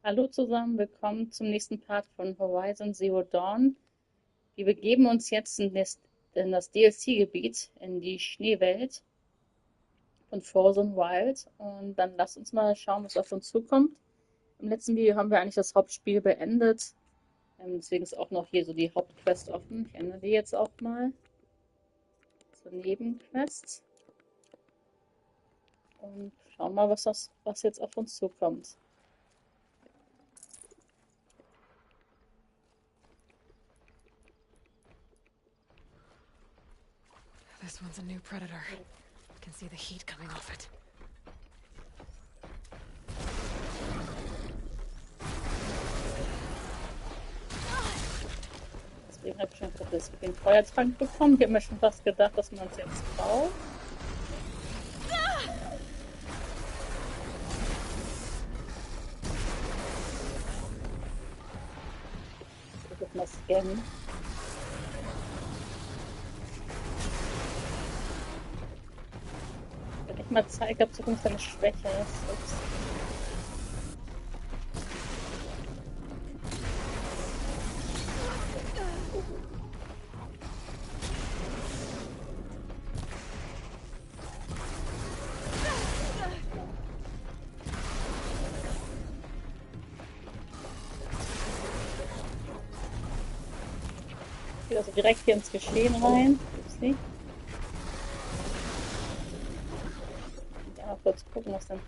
Hallo zusammen, willkommen zum nächsten Part von Horizon Zero Dawn. Wir begeben uns jetzt in das DLC-Gebiet, in die Schneewelt von Frozen Wild. Und dann lasst uns mal schauen, was auf uns zukommt. Im letzten Video haben wir eigentlich das Hauptspiel beendet. Deswegen ist auch noch hier so die Hauptquest offen. Ich ändere die jetzt auch mal zur Nebenquest. Und schauen mal, was jetzt auf uns zukommt. This one's a new predator. I can see the heat coming off it. Deswegen habe ich schon den Feuertrank bekommen. Ich habe mir schon fast gedacht, dass man es jetzt braucht. Ich will mal scannen. Wenn ich mal zeige, ob zukünftig eine Schwäche ist. Ups. Ich gehe also direkt hier ins Geschehen rein. Upsi. Ja, mal kurz gucken, was denn.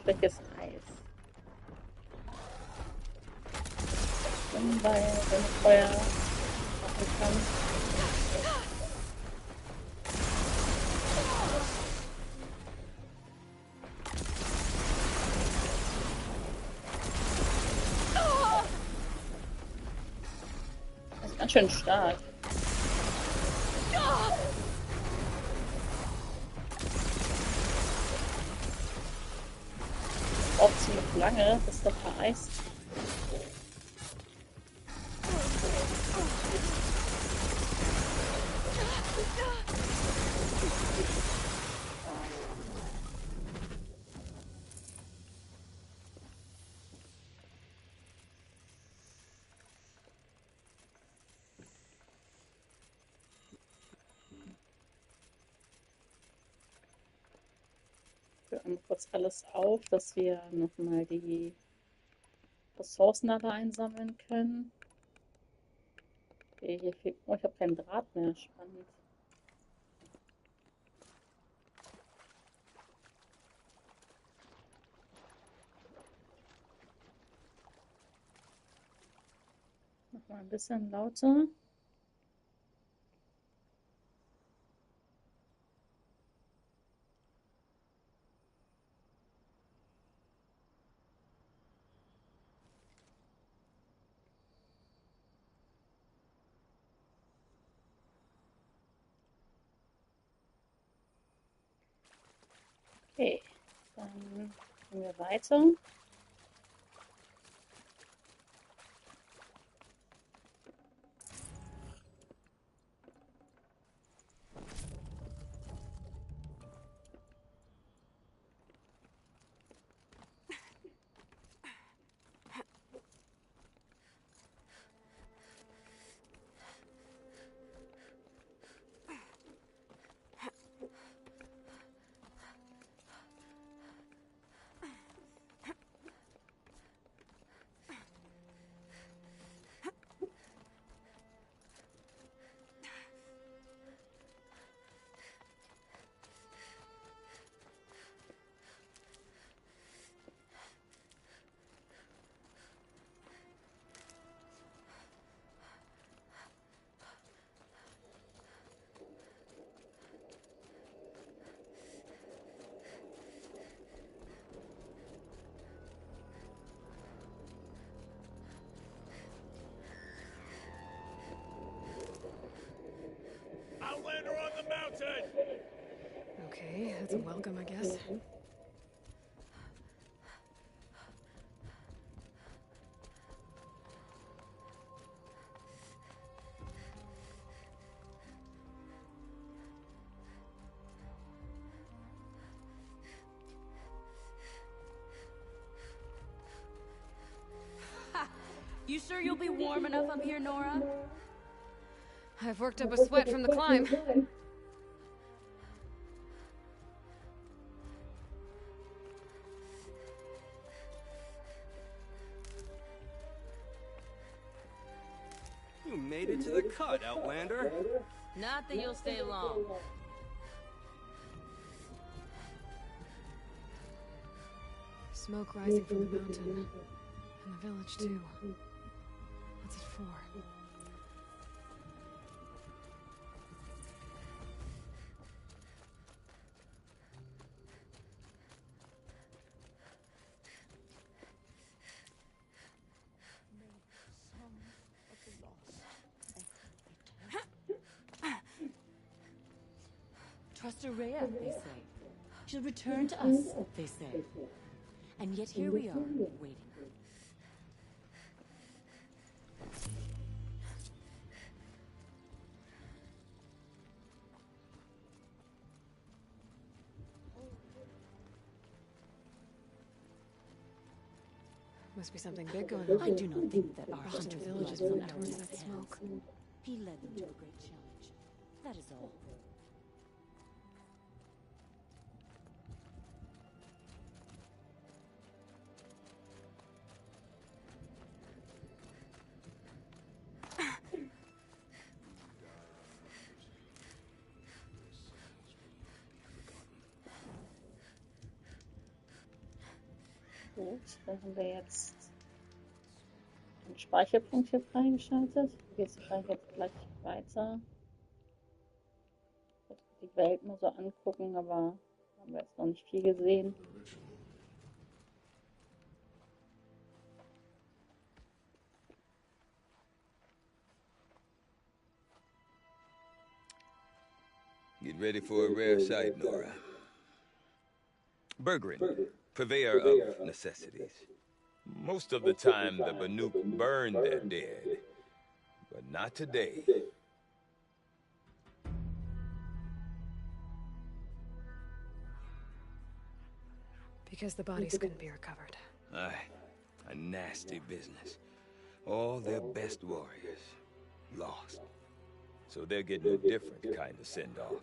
Schwäche ist Eis. Weil wenn ich Feuer machen kann. Das ist ganz schön stark. Auch ziemlich lange, bis der vereist. Wir haben kurz alles auf, dass wir nochmal die Ressourcen alle einsammeln können. Okay, hier fehlt. Oh, ich habe keinen Draht mehr. Spannend. Noch mal ein bisschen lauter. Okay, dann gehen wir weiter. Outlander on the mountain! Okay, that's a welcome, I guess. You sure you'll be warm enough up here, Nora? I've worked up a sweat from the climb. You made it to the cut, Outlander. Not that you'll stay long. Smoke rising from the mountain. And the village, too. What's it for? Trust Araya, they say. She'll return to us, they say. And yet here we are, waiting. Must be something big going on. I do not think that our Hunter hunter's village is blood built flowed towards his that hands. smoke. He led them to a great challenge. That is all. Gut, dann haben wir jetzt den Speicherpunkt hier freigeschaltet. Jetzt kann ich jetzt gleich weiter. Ich werde die Welt mal so angucken, aber haben wir jetzt noch nicht viel gesehen. Get ready for a rare sight, Nora. Bergrin, purveyor of necessities. Most of the time, the Banuk burn their dead. But not today. Because the bodies couldn't be recovered. Aye, a nasty business. All their best warriors lost. So they're getting a different kind of send-off.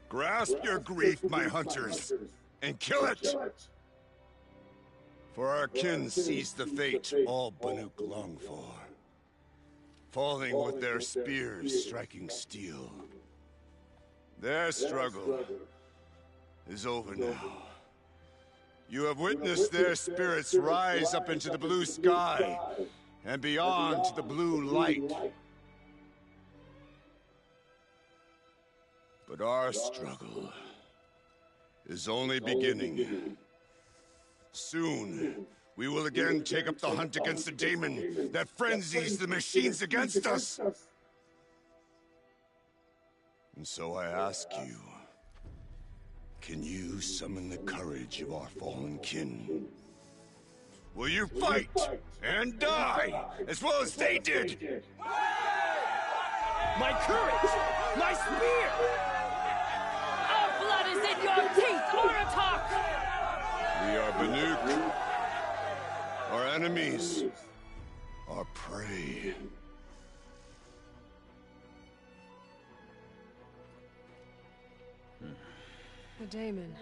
Grasp your grief, my hunters, and kill it! For our kin sees the fate all Banuk long for. Falling with their spears striking steel. Their struggle is over now. You have witnessed their spirits rise up into the blue sky and beyond to the blue light. But our struggle is only beginning. Soon, we will again take up the hunt against the demon that frenzies the machines against us. And so I ask you, can you summon the courage of our fallen kin? Will you fight and die as well as they did? My courage! My spear! Our blood is enemies. Our prey. A daemon.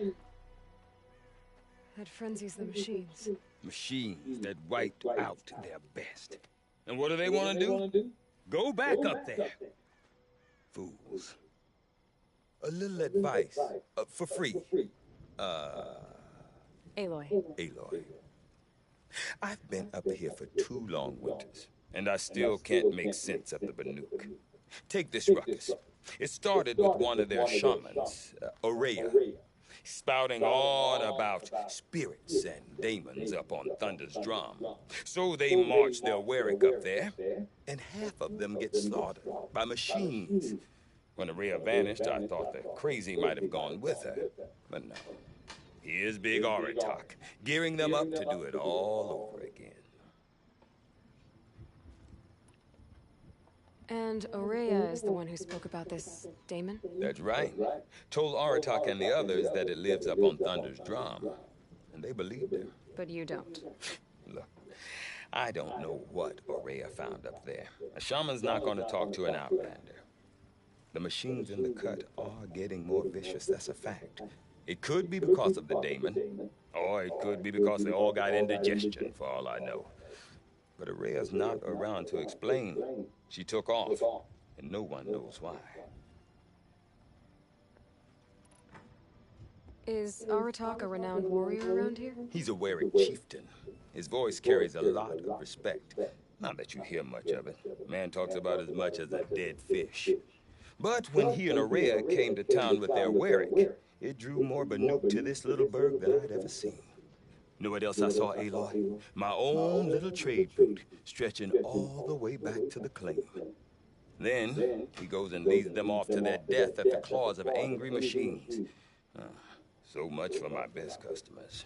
That frenzies the machines. Machines that wiped out their best. And what do they want to do? Go back up there. Fools. A little advice. For free. Aloy. Aloy. I've been up here for 2 long winters, and I still can't make sense of the Banuk. Take this ruckus. It started with one of their shamans, Aurea, spouting on about spirits and demons up on Thunder's drum. So they marched their Warwick up there, and half of them get slaughtered by machines. When Aurea vanished, I thought the crazy might have gone with her, but no. Here's Big Aratak, gearing them up to do it all over again. And Aurea is the one who spoke about this daemon? That's right. Told Aratak and the others that it lives up on Thunder's drum. And they believed her. But you don't. Look, I don't know what Aurea found up there. A shaman's not going to talk to an outlander. The machines in the cut are getting more vicious, that's a fact. It could be because of the daemon, or it could be because they all got indigestion, for all I know. But Aurea's not around to explain. She took off, and no one knows why. Is Aratak a renowned warrior around here? He's a Warwick chieftain. His voice carries a lot of respect. Not that you hear much of it. Man talks about as much as a dead fish. But when he and Aurea came to town with their Warwick, it drew more Banuk to this little burg than I'd ever seen. Know what else I saw, Aloy? My own little trade route, stretching all the way back to the claim. Then, he goes and leads them off to their death at the claws of angry machines. So much for my best customers.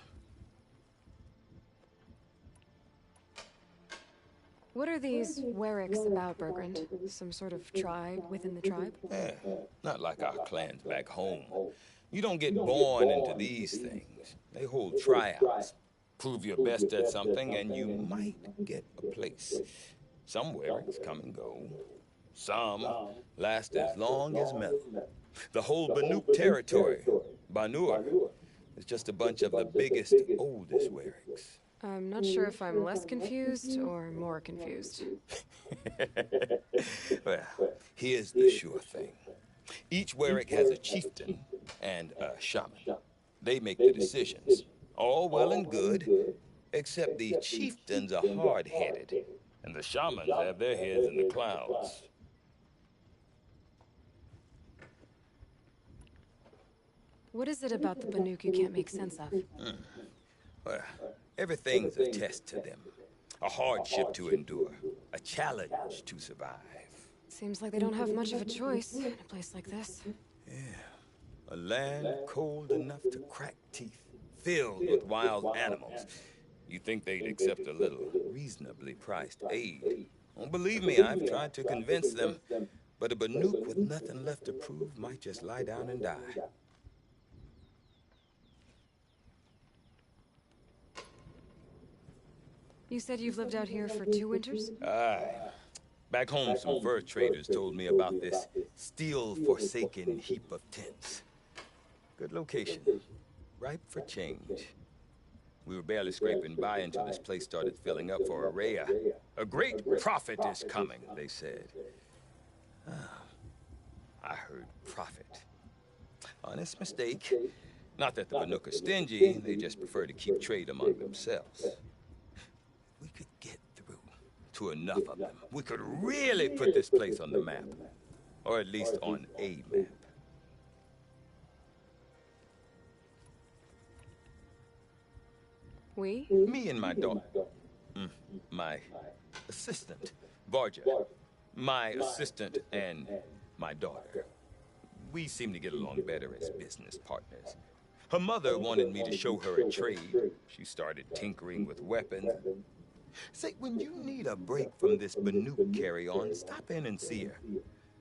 What are these Warwicks about, Bergrand? Some sort of tribe within the tribe? Not like our clans back home. You don't get born into these things. They hold tryouts. Prove your best at something, and you might get a place. Some Warwicks come and go. Some last as long as metal. The whole Banuk territory, Banur, is just a bunch of the biggest, oldest Warwicks. I'm not sure if I'm less confused or more confused. Well, here's the sure thing. Each Warwick has a chieftain and a shaman. They make the decisions. All well and good, except the chieftains are hard-headed, and the shamans have their heads in the clouds. What is it about the Banuk you can't make sense of? Well, everything's a test to them. A hardship to endure. A challenge to survive. Seems like they don't have much of a choice in a place like this. Yeah. A land cold enough to crack teeth, filled with wild animals. You'd think they'd accept a little reasonably priced aid. Oh, believe me, I've tried to convince them, but a Banuk with nothing left to prove might just lie down and die. You said you've lived out here for 2 winters? Aye. Back home, some fur traders told me about this steel-forsaken heap of tents. Good location. Ripe for change. We were barely scraping by until this place started filling up for Aurea. A great prophet is coming, they said. I heard prophet. Honest mistake. Not that the Banuk are stingy, they just prefer to keep trade among themselves. We could get through to enough of them. We could really put this place on the map. Or at least on a map. We? Me and my daughter. My assistant, Varja. My assistant and my daughter. We seem to get along better as business partners. Her mother wanted me to show her a trade. She started tinkering with weapons. Say, when you need a break from this Banuk carry-on, stop in and see her.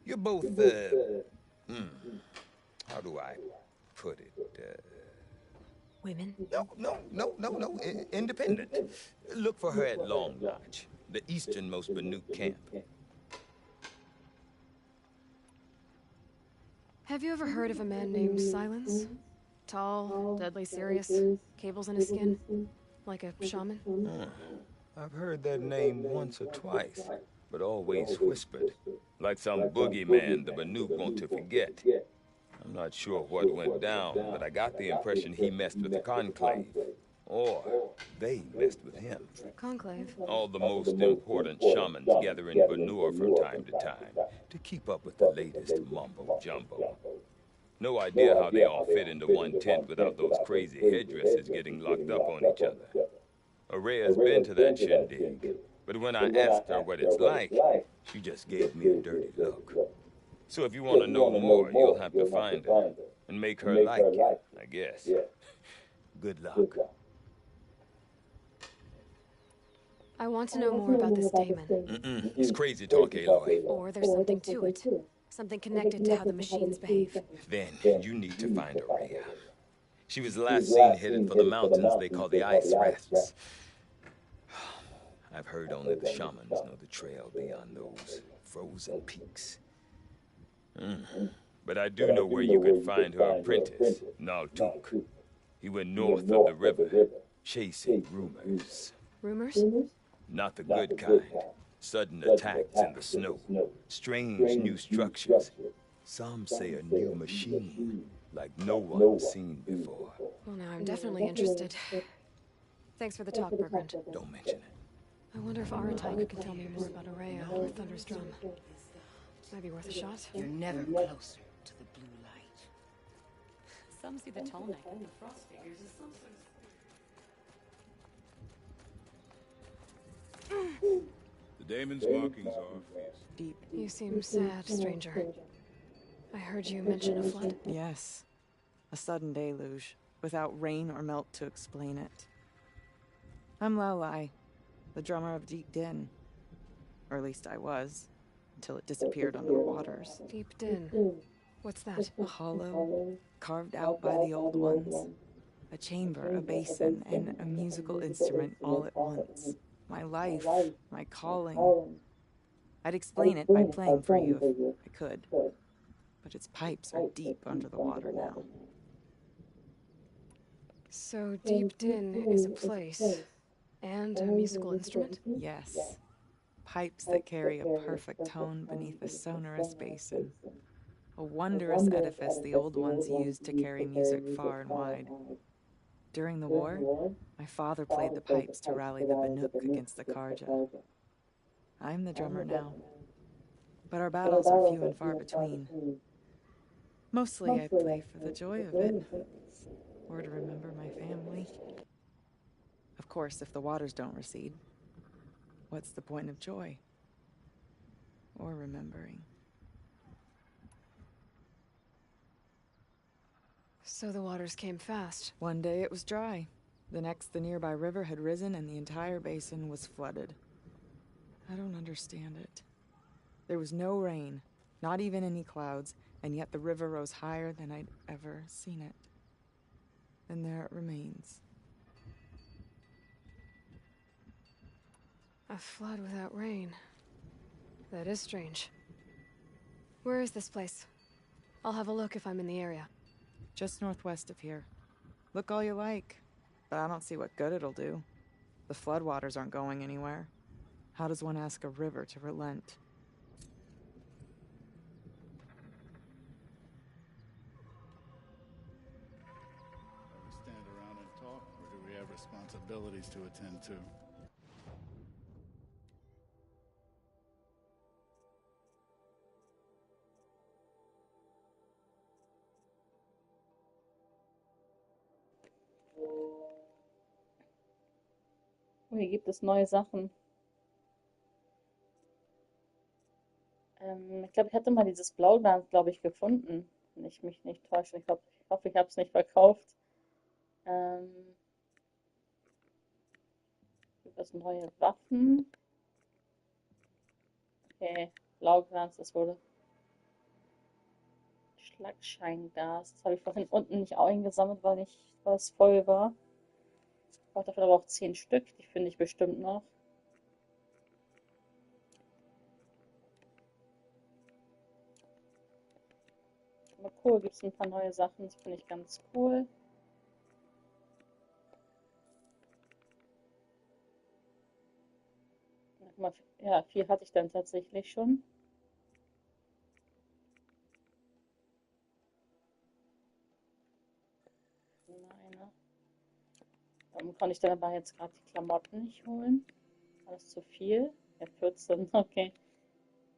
You're both, how do I put it? Women? No. Independent. Look for her at Long Lodge, the easternmost Banuk camp. Have you ever heard of a man named Silence? Tall, deadly serious, cables in his skin, like a shaman? I've heard that name once or twice, but always whispered, like some boogeyman the Banuk want to forget. I'm not sure what went down, but I got the impression he messed with the Conclave. Or they messed with him. Conclave? All the most important shamans gather in Banur from time to time to keep up with the latest mumbo-jumbo. No idea how they all fit into one tent without those crazy headdresses getting locked up on each other. Araya's been to that shindig, but when I asked her what it's like, she just gave me a dirty look. So if you want to know more, you'll have to find her and make her like you, I guess. Good luck. I want to know more about this daemon. It's crazy talk, Aloy. Or there's something to it. Something connected to how the machines behave. Then you need to find Araya. She was last seen headed for the mountains they call the Ice Rafts. I've heard only the shamans know the trail beyond those frozen peaks. But I do know where you could find her apprentice, Naltuk. He went north of the river, chasing rumors. Rumors? Not the good kind. Sudden attacks in the snow. Strange new structures. Some say a new machine, like no one's seen before. Well, now I'm definitely interested. Thanks for the talk, Bergrand. Don't mention it. I wonder if Aratai can tell me more about Araya or Thunderstrom. Might be worth a shot. You're never closer to the blue light. Some see the tall neck and the frost figures as something. The daemon's markings are fierce. Deep. You seem sad, stranger. I heard you mention a flood. Yes. A sudden deluge, without rain or melt to explain it. I'm Lowlai, the drummer of Deep Din. Or at least I was, until it disappeared under the waters. Deep Din. What's that? A hollow, carved out by the old ones. A chamber, a basin, and a musical instrument all at once. My life, my calling. I'd explain it by playing for you if I could. But its pipes are deep under the water now. So Deep Din is a place. And a musical instrument? Yes. Pipes that carry a perfect tone beneath a sonorous basin. A wondrous edifice the old ones used to carry music far and wide. During the war, my father played the pipes to rally the Banuk against the Karja. I'm the drummer now. But our battles are few and far between. Mostly I play for the joy of it, or to remember my family. Of course, if the waters don't recede, what's the point of joy? Or remembering? So the waters came fast. One day it was dry. The next, the nearby river had risen and the entire basin was flooded. I don't understand it. There was no rain, not even any clouds, and yet the river rose higher than I'd ever seen it. And there it remains. A flood without rain. That is strange. Where is this place? I'll have a look if I'm in the area. Just northwest of here. Look all you like, but I don't see what good it'll do. The floodwaters aren't going anywhere. How does one ask a river to relent? We stand around and talk, or do we have responsibilities to attend to? Oh, hier gibt es neue Sachen. Ich glaube, ich hatte mal dieses Blauglas, glaube ich, gefunden. Wenn ich mich nicht täusche. Ich hoffe, ich habe es nicht verkauft. Gibt es neue Waffen? Okay, Blauglas, das wurde Schlagscheingas. Das habe ich vorhin unten nicht eingesammelt, weil es voll war. Ich brauche dafür aber auch 10 Stück. Die finde ich bestimmt noch. Aber cool, gibt es ein paar neue Sachen. Das finde ich ganz cool. Ja, 4 hatte ich dann tatsächlich schon. Nein. Warum konnte ich dann aber jetzt gerade die Klamotten nicht holen? Alles zu viel? Ja, 14, okay.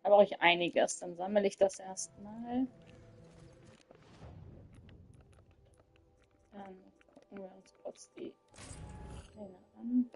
Da brauche ich einiges. Dann sammle ich das erstmal. Dann gucken wir uns kurz die Pläne an.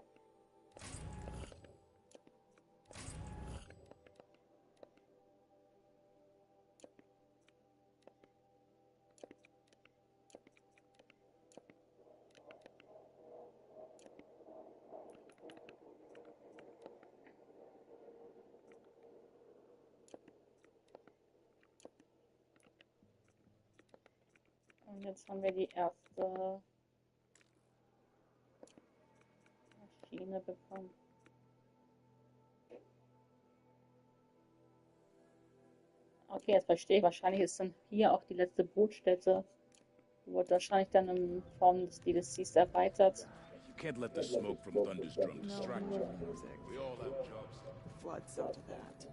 Und jetzt haben wir die erste Maschine bekommen. Okay, jetzt verstehe ich. Wahrscheinlich ist dann hier auch die letzte Brutstätte. Die wurde wahrscheinlich dann in Form des DLCs erweitert. You can't let the smoke from Thunder's drum distract you. Music. We all have jobs. Flood saw to that.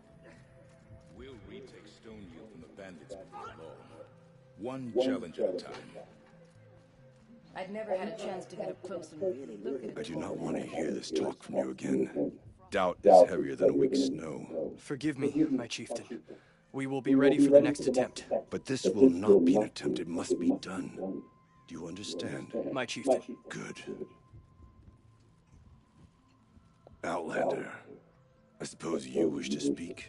We'll retake Stonehill from the bandits before long. One challenge at a time. I've never had a chance to get up close and really look at it. I do not want to hear this talk from you again. Doubt is heavier than a week's snow. Forgive me, my chieftain. We will be ready for the next attempt. But this will not be an attempt. It must be done. Do you understand? My chieftain. Good. Outlander, I suppose you wish to speak?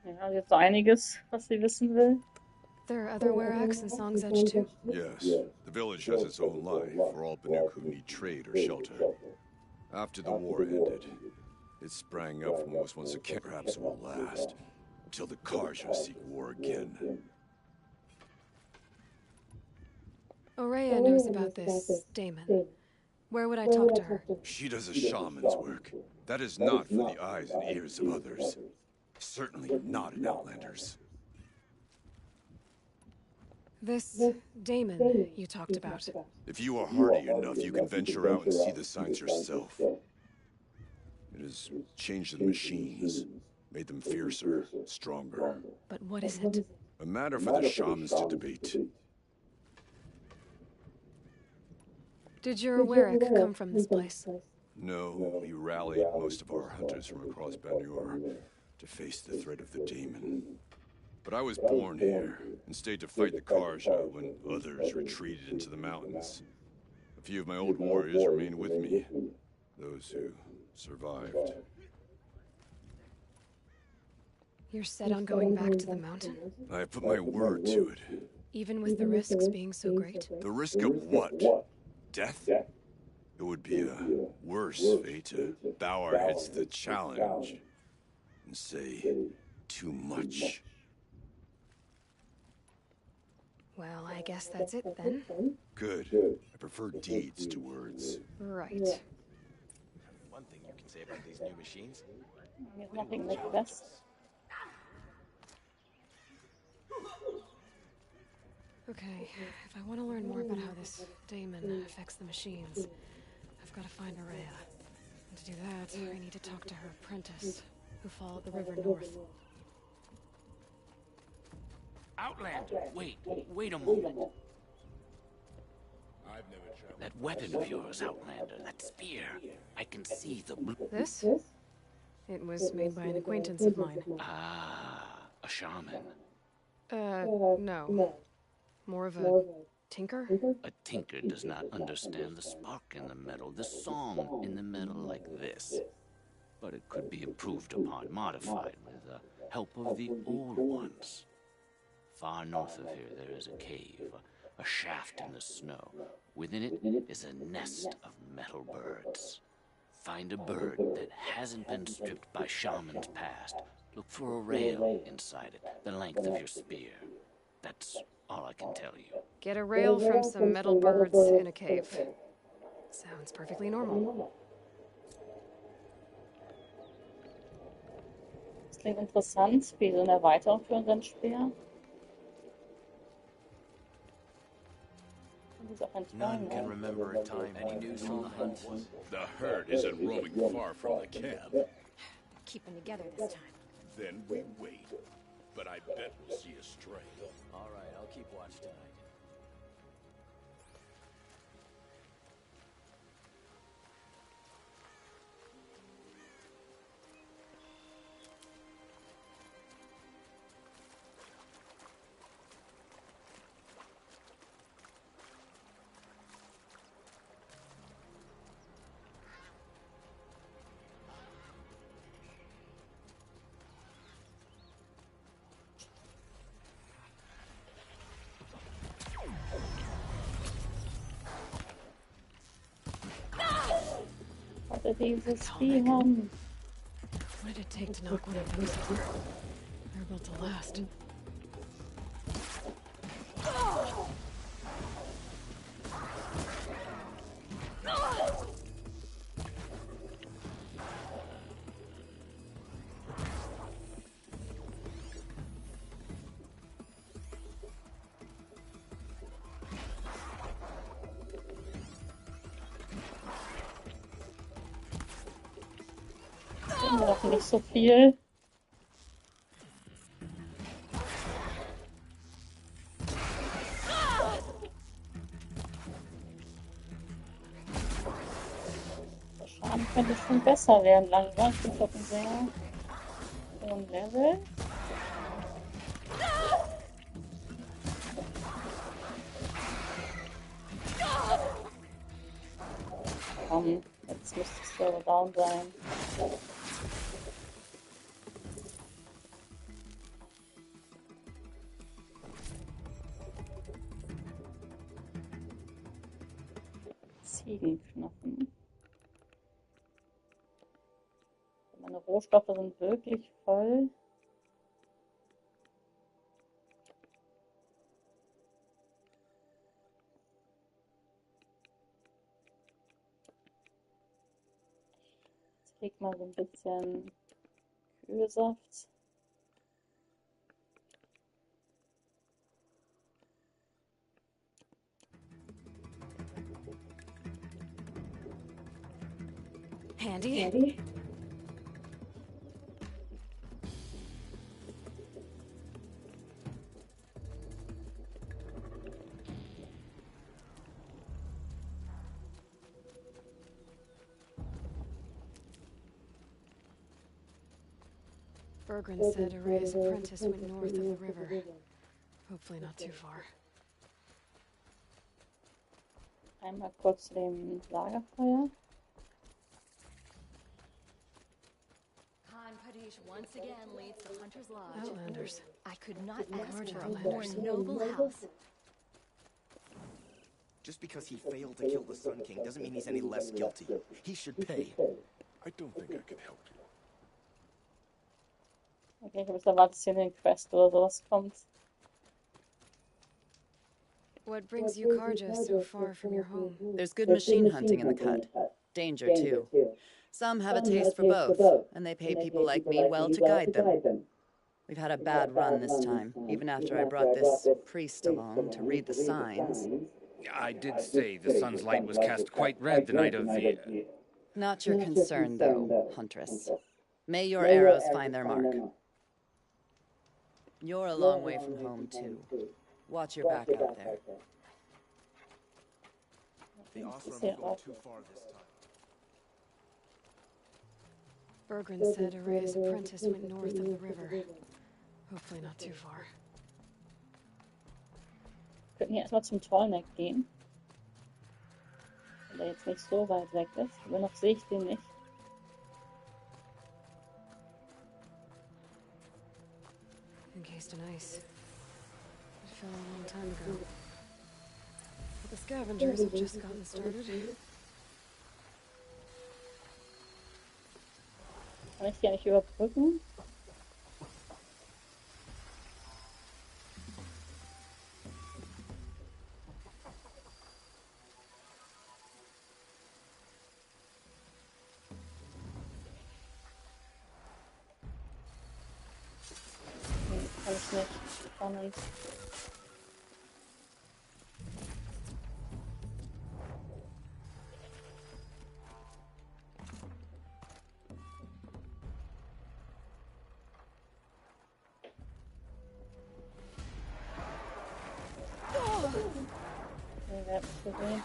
Ja, jetzt so einiges, was sie wissen will. There are other Werax in Song's Edge too? Yes. The village has its own life for all Banuk who need trade or shelter. After the war ended, it sprang up from what was once a camp. Perhaps it will last, until the Karja seek war again. Aurea knows about this Damon. Where would I talk to her? She does a shaman's work. That is not for the eyes and ears of others. Certainly not an Outlander's. This Damon you talked about. If you are hardy enough, you can venture out and see the signs yourself. It has changed the machines, made them fiercer, stronger. But what is it? A matter for the shamans to debate. Did your Werak come from this place? No, we rallied most of our hunters from across Banur to face the threat of the demon. But I was born here and stayed to fight the Karja when others retreated into the mountains. A few of my old warriors remained with me, those who survived. You're set on going back to the mountain? I have put my word to it. Even with the risks being so great? The risk of what? Death? It would be a worse fate to bow our heads to the challenge and say too much. Well, I guess that's it then. Good. I prefer deeds to words. Right. One thing you can say about these new machines. There's nothing like this. Okay, if I want to learn more about how this Damon affects the machines, I've got to find Aurea. And to do that, I need to talk to her apprentice, who followed the river north. Outlander, wait a moment. I've never traveled. That weapon of yours, Outlander, that spear. I can see the blue. This? It was made by an acquaintance of mine. Ah, a shaman. No. More of a tinker? A tinker does not understand the spark in the metal, the song in the metal like this. But it could be improved upon, modified with the help of the old ones. Far north of here, there is a cave, a shaft in the snow. Within it is a nest of metal birds. Find a bird that hasn't been stripped by shamans past. Look for a rail inside it, the length of your spear. That's all I can tell you. Get a rail from some metal birds in a cave. Sounds perfectly normal. Das klingt interessant, wie so eine Erweiterung für unseren Speer. Und ist auch ein None can Twine. remember a time. Any news from the hunt? The herd isn't roaming far from the camp. Keep them together this time. Then we wait. But I bet we'll see a stray. All right, I'll keep watch tonight. Hatte dieses Vieh haben. What did it take to knock one of those over? They're built to last. Immer noch nicht so viel. Der Schaden könnte schon besser werden langsam. Ich bin auf einem sehr hohen Level. Komm, jetzt müsste es aber down sein. Ziegenknochen. Meine Rohstoffe sind wirklich voll. Ich krieg mal so ein bisschen Kühlsaft. Handy? Bergren said Araya's apprentice went north of the river. Hopefully not too far. Einmal kurz zu dem Lagerfeuer. Khan Padish once again leads the Hunter's Lodge. Outlanders. I could not ask Large for a more Outlanders. noble house. Just because he failed to kill the Sun King doesn't mean he's any less guilty. He should pay. I don't think I can help you. Okay, ich habe jetzt erwartet, dass hier eine Quest oder sowas kommt. What brings you Karja so far from your home? There's good machine hunting in the cut. Danger, too. Some have a taste for both, and they pay people like me well to guide them. We've had a bad run this time, even after I brought this priest along to read the signs. I did say the sun's light was cast quite red the night of the... Not your concern, though, Huntress. May your arrows find their mark. You're a long way from home, too. Watch your back out there. The Osram's going too far this time. Bergren said Araya's apprentice went north of the river. Hopefully not too far. Wir könnten hier erstmal zum Tollneck gehen. Wenn der jetzt nicht so weit weg ist. Aber noch sehe ich den nicht. Encased in ice. It fell a long time ago. But the scavengers have just gotten started. Kann ich die eigentlich überbrücken? ich nicht. Spannend. Okay, wer hat mich gesehen?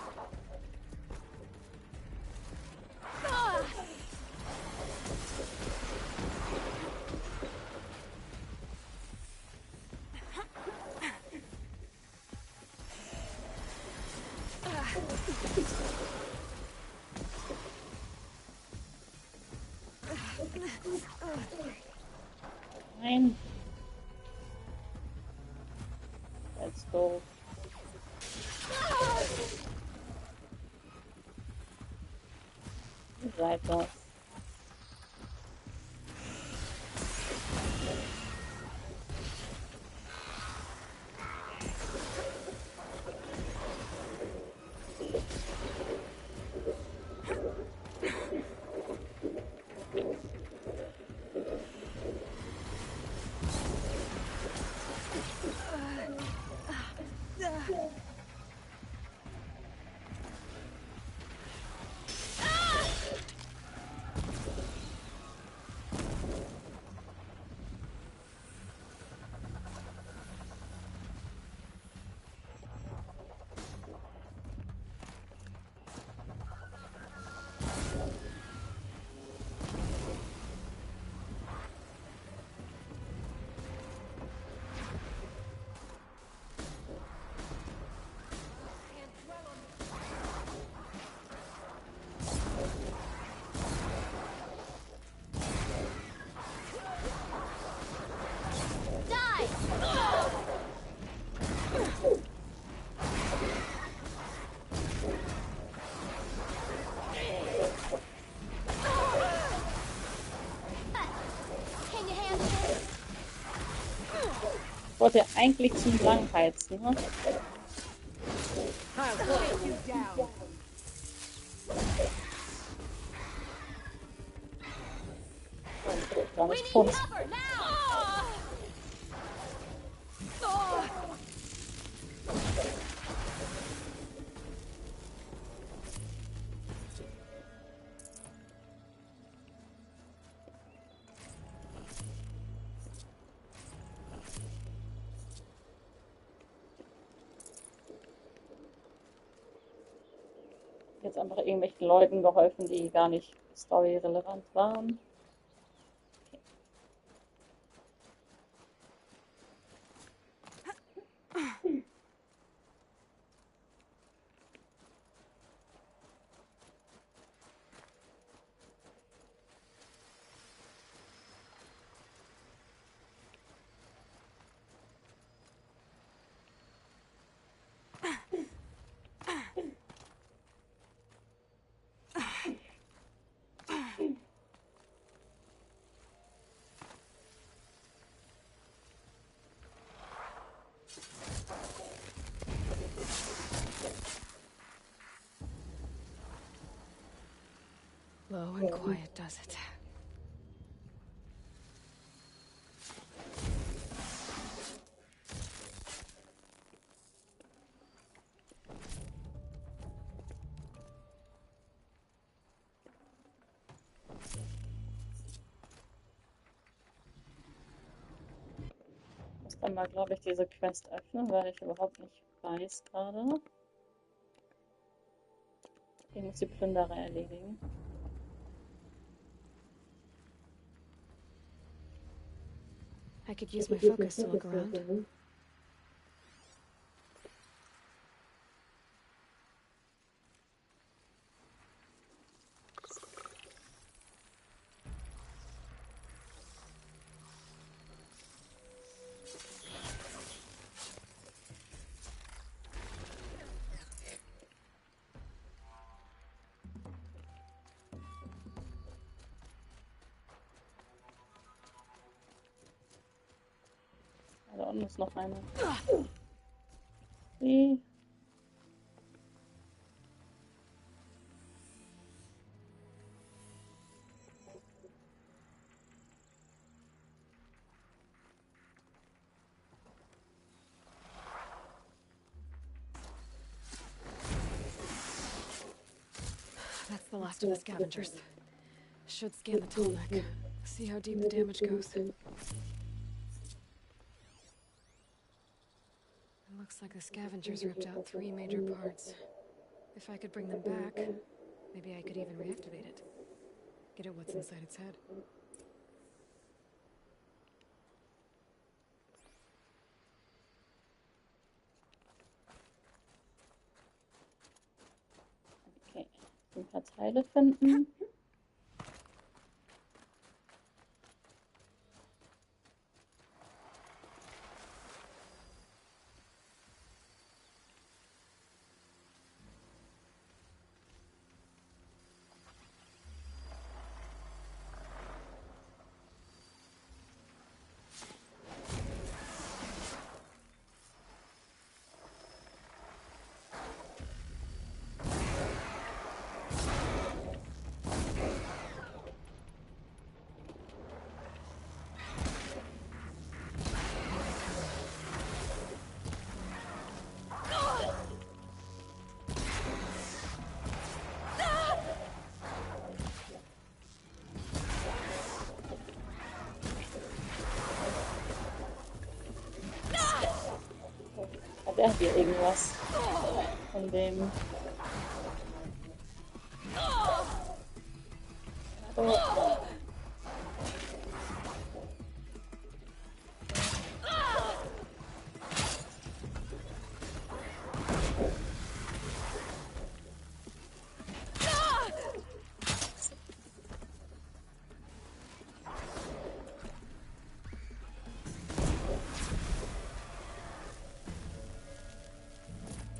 Nein. Let's go. Ihr seid das. Ich wollte ja eigentlich zum Langheizen, ne? Gar nicht tot. Jetzt einfach irgendwelchen Leuten geholfen, die gar nicht storyrelevant waren. Low and quiet does it. Ich muss dann mal, glaube ich, diese Quest öffnen, weil ich überhaupt nicht weiß gerade. Ich muss die Plünderer erledigen. I could use my focus to look around. Da unten ist noch eine. Wie? last of the scavengers. Should scan the tall neck. See how deep the damage goes. It looks like the scavengers ripped out 3 major parts. If I could bring them back, maybe I could even reactivate it. Get at what's inside its head. Okay, ein paar Teile finden. Hat er hier irgendwas von dem? Oh.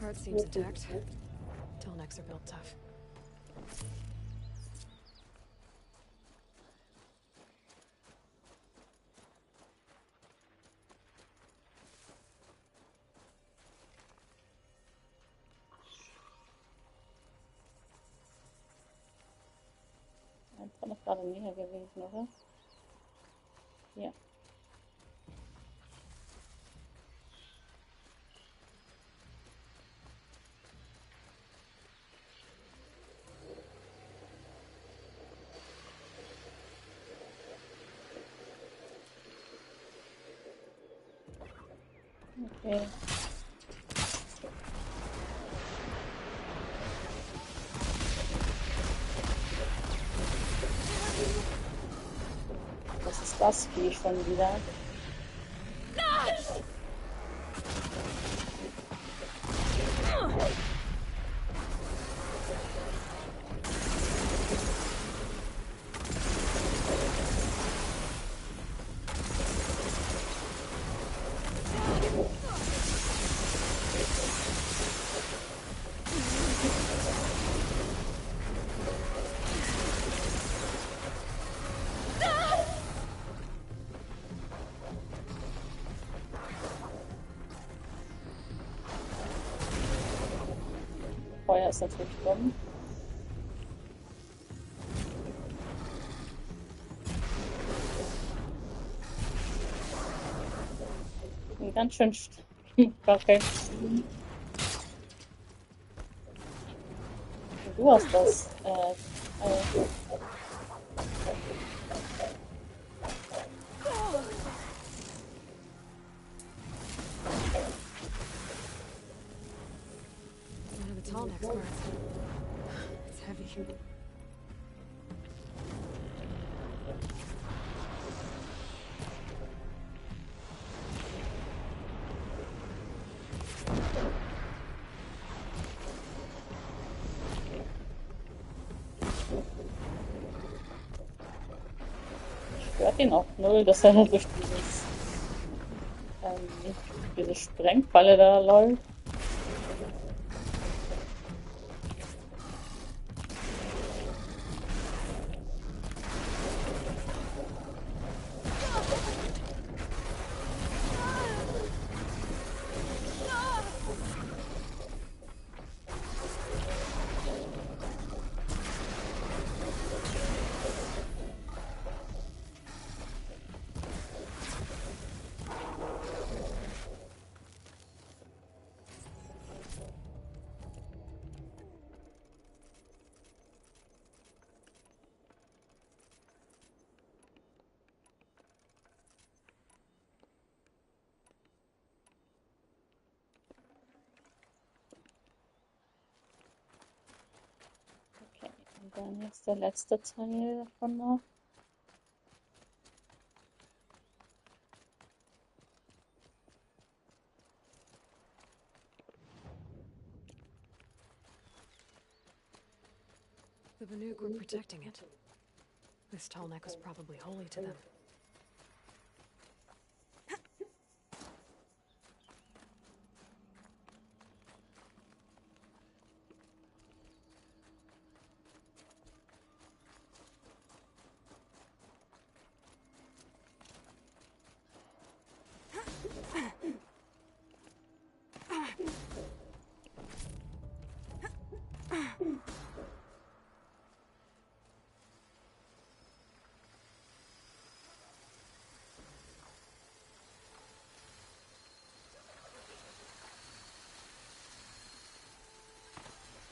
Part seems intact. Tall necks are built tough. Eins war noch gerade näher gewesen, oder? Ja. Okay. Was ist das Vieh schon wieder? Feuer ist natürlich dumm. Ganz schön kacke. Du hast das. One of the tall neck parts. It's heavy. Stört ihn auch null, dass er durch diese Sprengfalle da läuft. Dann jetzt der letzte Teil davon noch. The Banuk were protecting it. This tall neck was probably holy to them.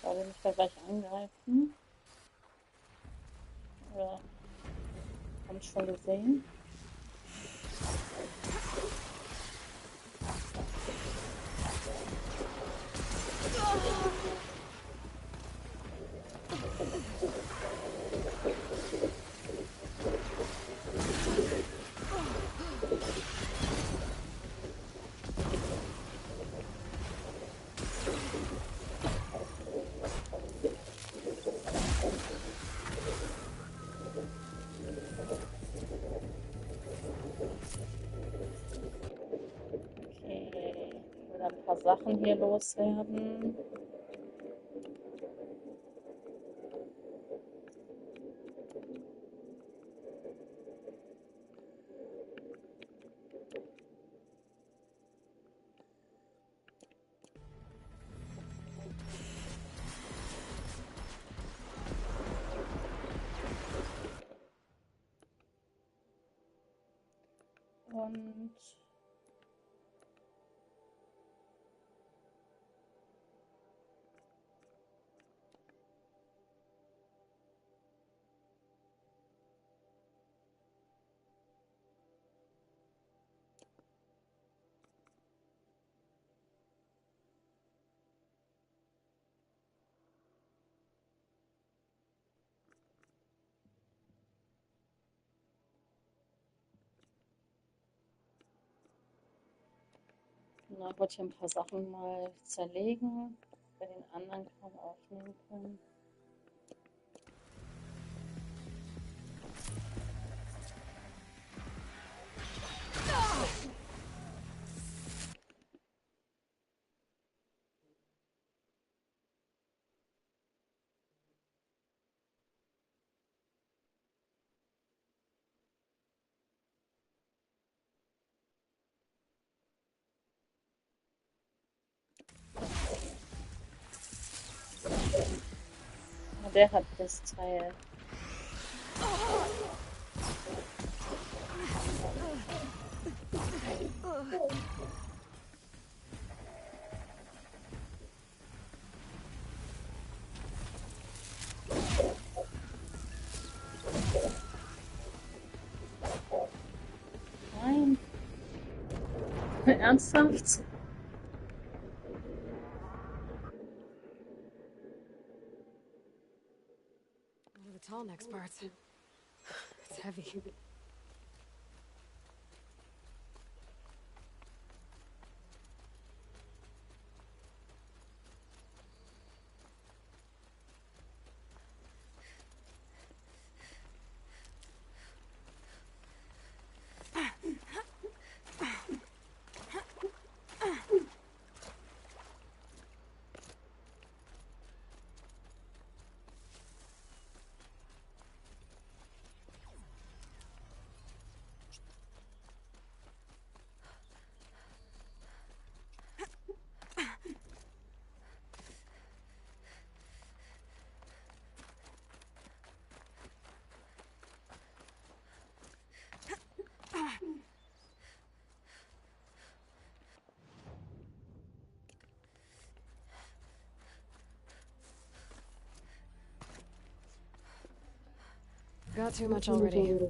Da will ich da gleich angreifen. Ja, haben es schon gesehen. Okay, ich will ein paar Sachen hier loswerden. Und na, ich wollte hier ein paar Sachen mal zerlegen, bei den anderen kaum aufnehmen können. Der hat das Teil. Nein. Ernsthaft? One of the tall neck's parts. It's heavy. Got too much already.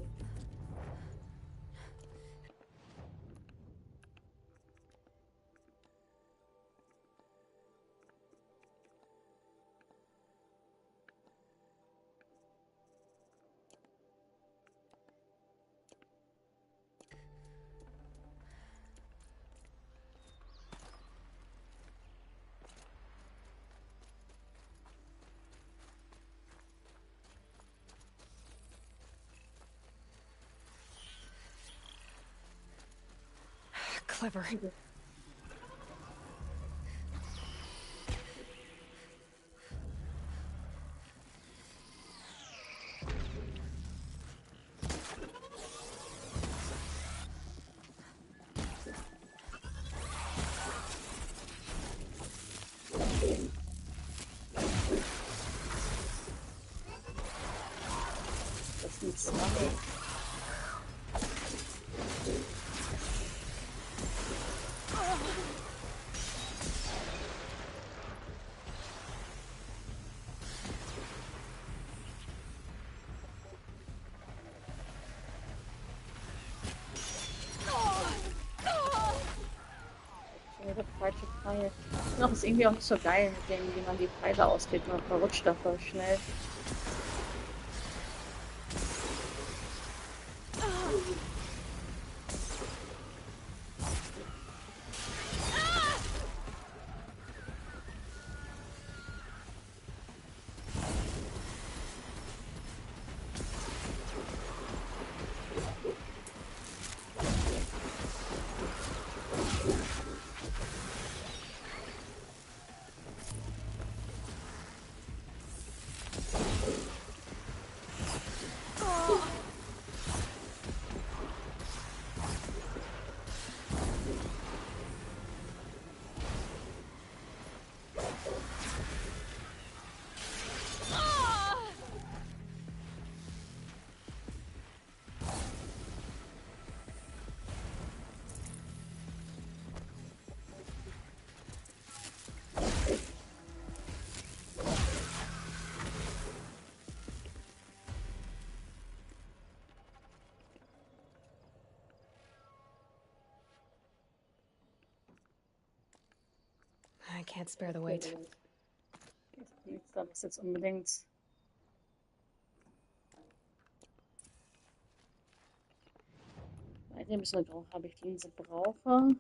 clever. Das nichts machen. Der falsche Pfeil. Noch ist irgendwie auch nicht so geil mit dem, wie man die Pfeile ausgeht. Man verrutscht da voll schnell. I can't spare the weight. Nichts da, was jetzt unbedingt. Weiter müssen wir brauchen, habe ich Linse brauche.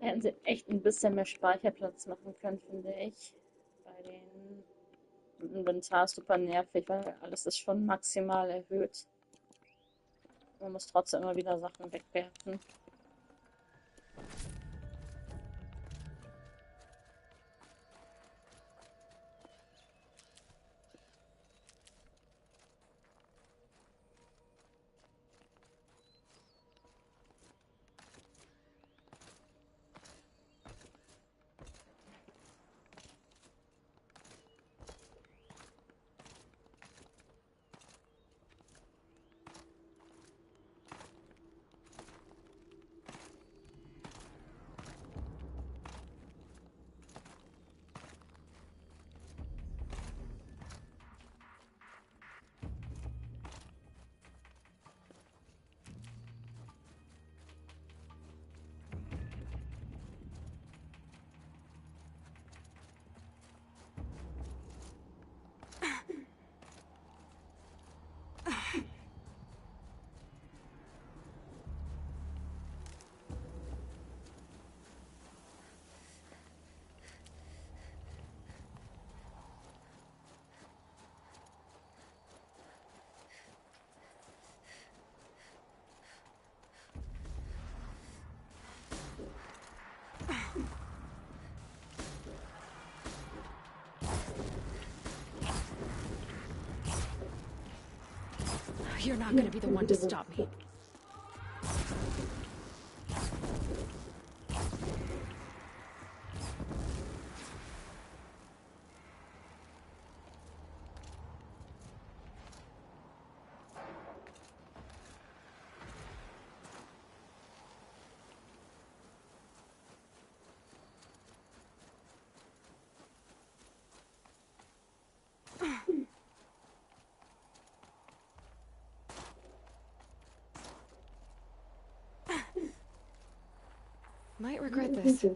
Hätten sie echt ein bisschen mehr Speicherplatz machen können, finde ich. Bei den Inventar ist super nervig, weil alles ist schon maximal erhöht. Man muss trotzdem immer wieder Sachen wegwerfen. You're not gonna be the one to stop me. Might regret this.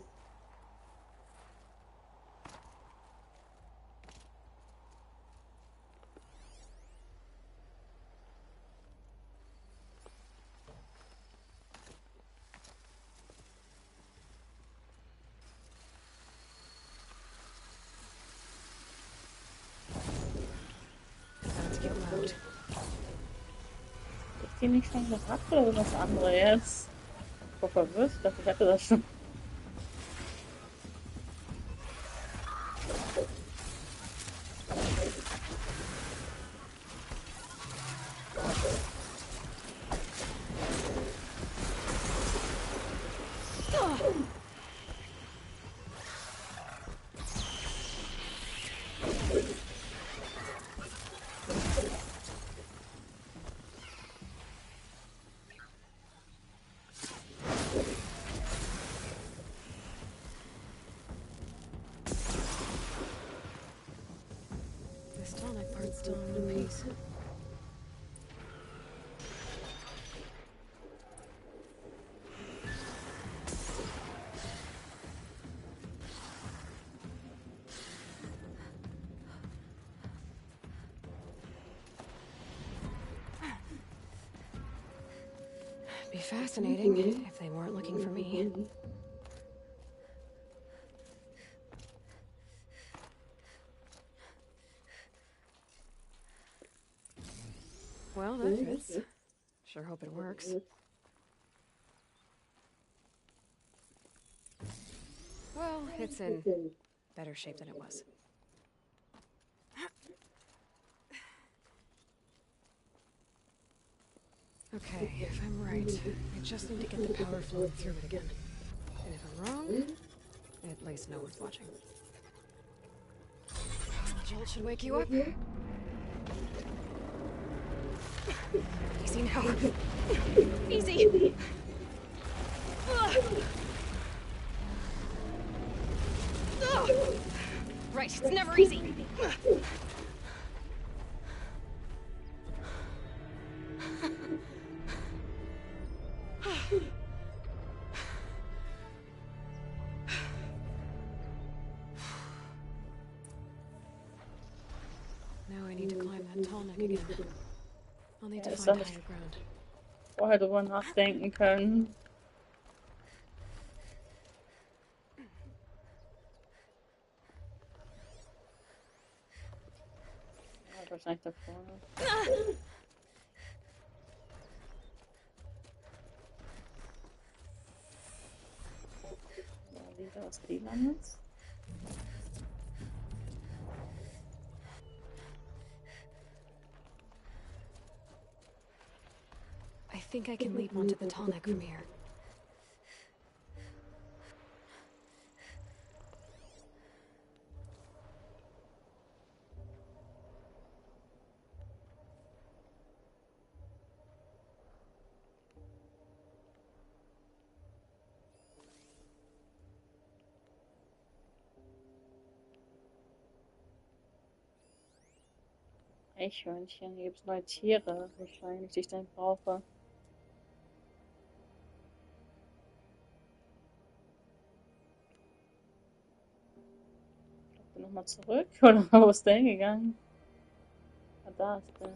ich die nicht schon gehabt oder das andere jetzt? Ich war verwirrt, ich dachte, ich hatte das schon. This tonic part's still in one piece. Be fascinating if they weren't looking for me. Well, that fits. Sure hope it works. Well, it's in better shape than it was. Okay, if I'm right, I just need to get the power flowing through it again. And if I'm wrong, at least no one's watching. Jolt should wake you up. Easy now. Easy! Right, it's never easy. Now I need to climb that tall neck again. I'll need to find higher ground. Vorher drüber nachdenken können. Ja, wahrscheinlich da vorne. Ja, wieder aus Lilanitz. I think I can leap onto the tall neck from here. Eichhörnchen, hier gibt es neue Tiere, wahrscheinlich, die ich dann brauche. Ich bin nochmal zurück, oder wo ist der hingegangen? Ah, da ist der.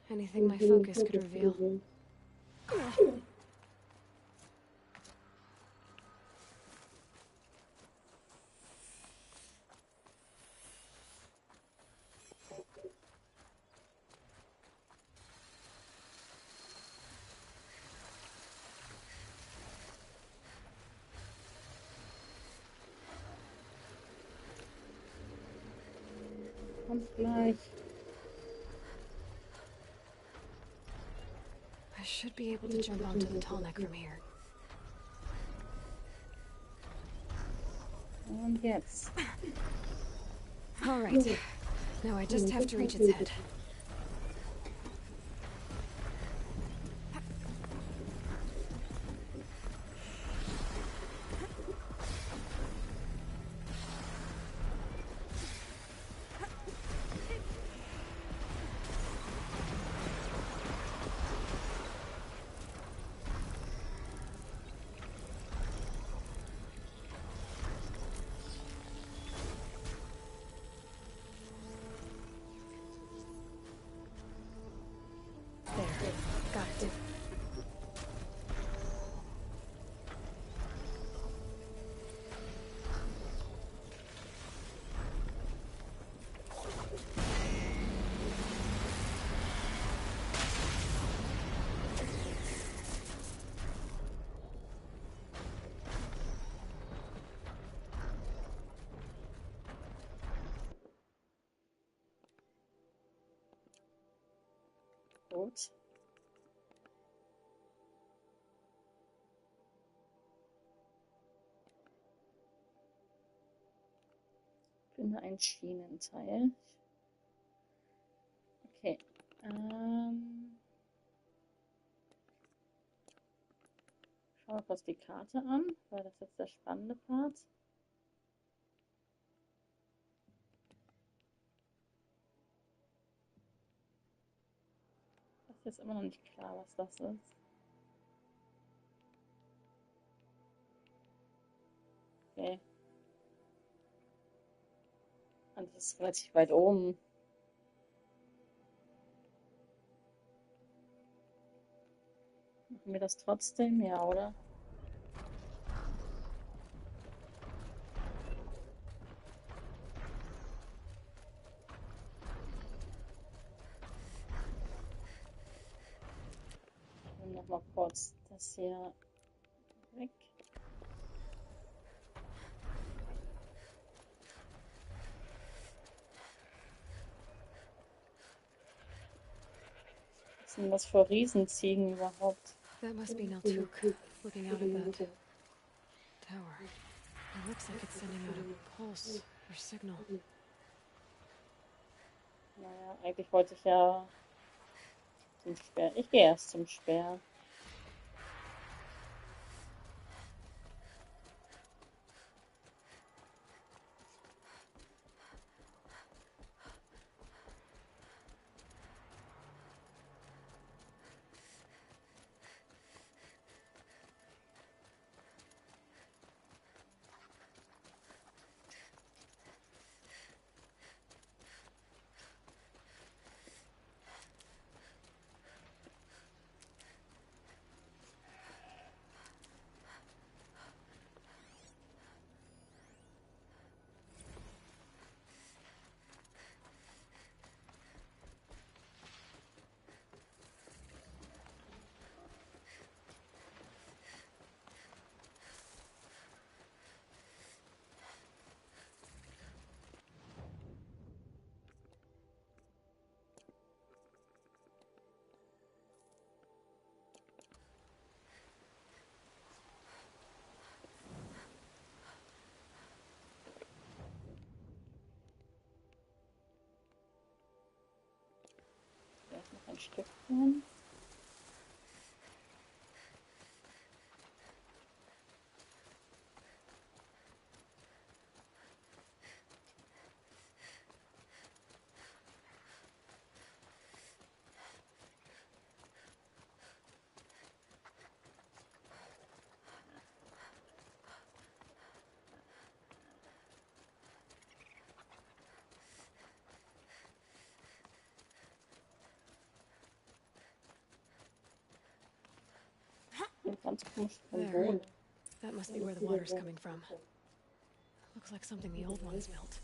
Anything my focus could reveal. Kommt gleich. I should be able to jump onto the tall neck from here. Und jetzt. All right. Now I just have to reach its head. gut. Finde ein Schienenteil. Okay. Schauen wir kurz die Karte an, weil das ist jetzt der spannende Part. Das ist jetzt immer noch nicht klar, was das ist. Okay. Und das ist relativ weit oben. Machen wir das trotzdem? Ja, oder? Ich nehme nochmal kurz das hier weg. Was sind das für Riesenziegen überhaupt? That must be Naltuk, looking out at that tower. It looks like it's sending out a pulse or signal. Naja, eigentlich wollte ich ja zum Speer. Ich gehe erst zum Speer. Vielleicht noch ein Stückchen. Ganz komische Symbole. That must be where the water's coming from. Looks like something the old ones built.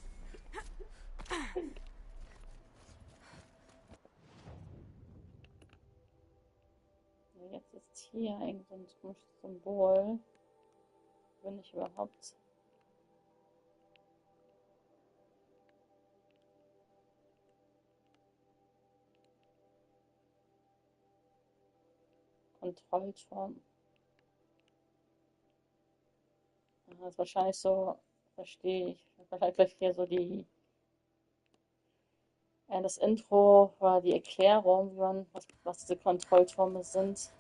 Jetzt ist hier irgend so ein komisches Symbol. Wenn ich überhaupt. Kontrollturm. Das ist wahrscheinlich so, verstehe ich. Wahrscheinlich gleich hier so das Intro war die Erklärung, wie man, was diese Kontrolltürme sind.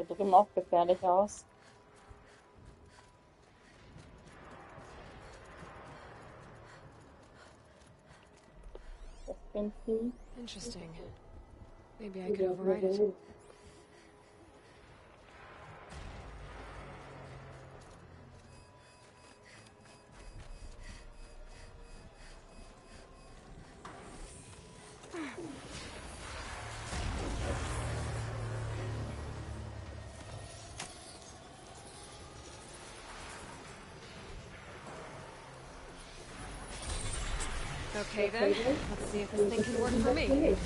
da drüben auch gefährlich aus. Das bin ich. Interesting. Maybe I could override it. Okay then, let's see if this thing can work for me.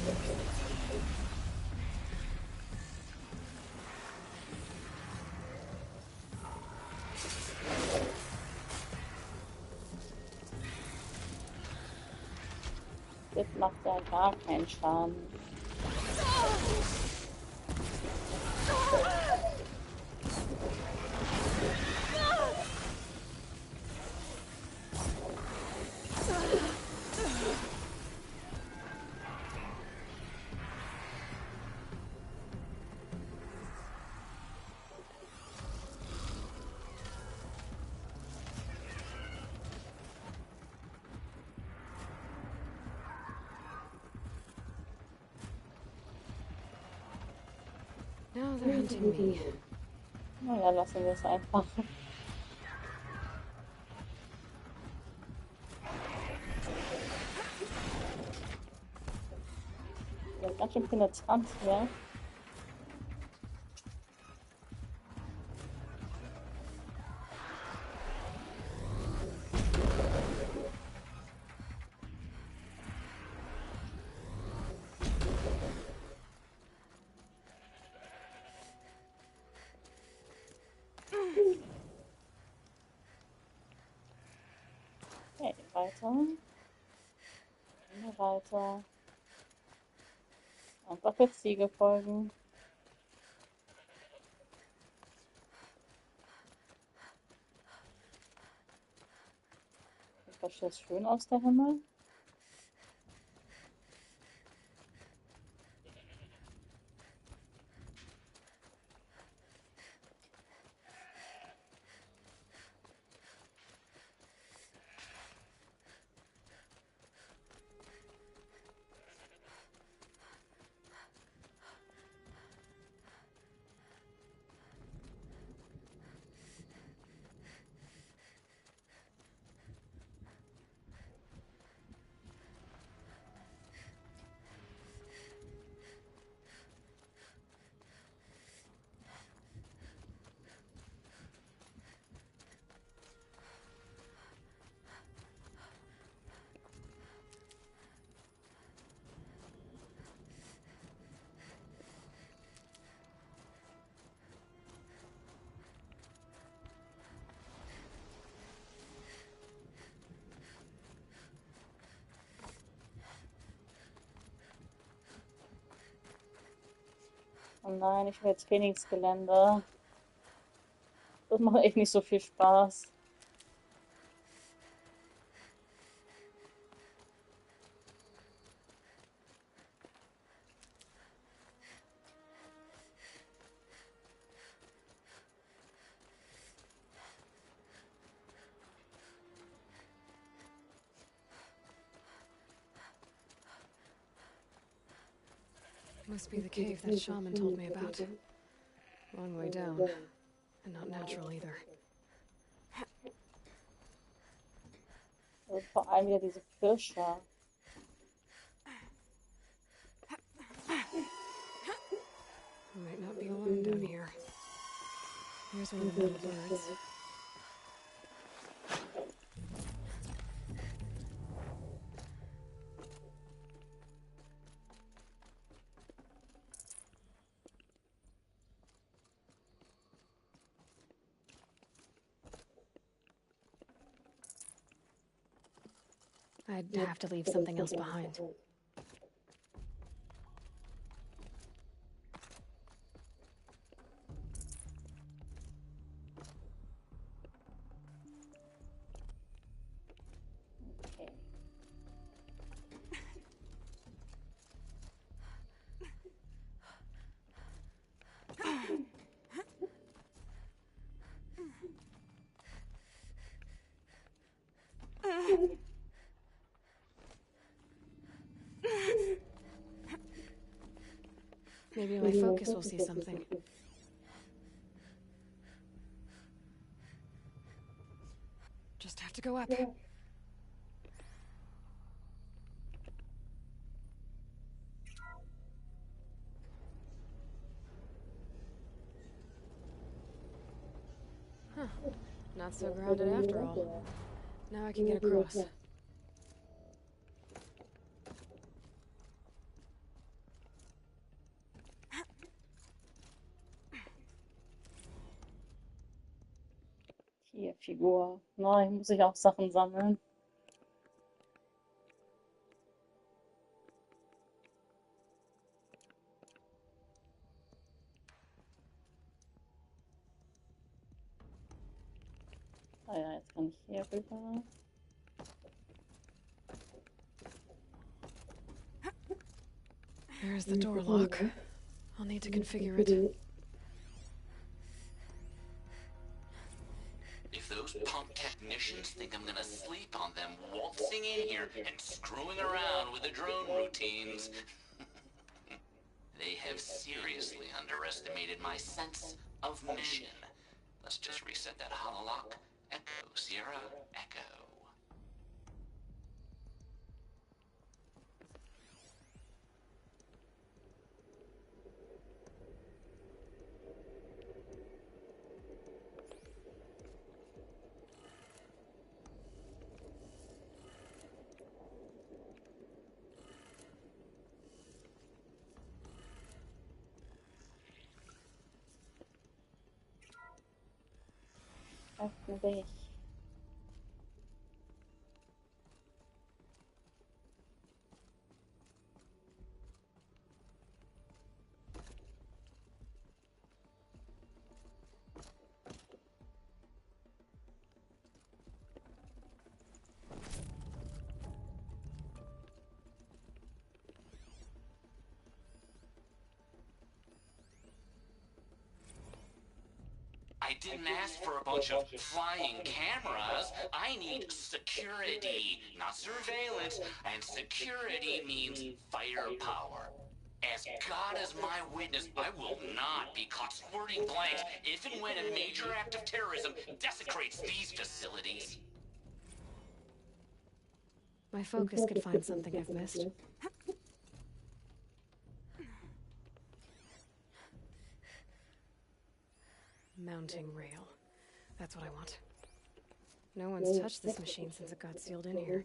Das macht ja gar keinen Schaden. Now they're hunting me. Naja, lassen wir es einfach. Ja, ganz schön penetrant hier. Okay, weiter. Immer weiter. Einfach der Ziege folgen. Das sieht schön aus, der Himmel. Oh nein, ich will jetzt Trainingsgelände. Das macht echt nicht so viel Spaß. Must be the cave that shaman told me about. Long way down, and not natural either. Und vor allem wieder diese Pirscher. I might not be alone down here. Here's one of the little birds. I'd have to leave something else behind. Okay. Maybe my focus will see something. Just have to go up. Huh. Not so grounded after all. Now I can get across. Hier, Figur. Nein, muss ich auch Sachen sammeln. Ah ja, jetzt kann ich hier rüber. There's the door lock. I'll need to configure it. If those punk technicians think I'm gonna sleep on them waltzing in here and screwing around with the drone routines, they have seriously underestimated my sense of mission. Let's just reset that hololock. Echo, Sierra, Echo. Öffne dich. I didn't ask for a bunch of flying cameras. I need security, not surveillance. And security means firepower. As God is my witness, I will not be caught squirting blanks if and when a major act of terrorism desecrates these facilities. My focus could find something I've missed. Mounting rail. That's what I want. No one's touched this machine since it got sealed in here.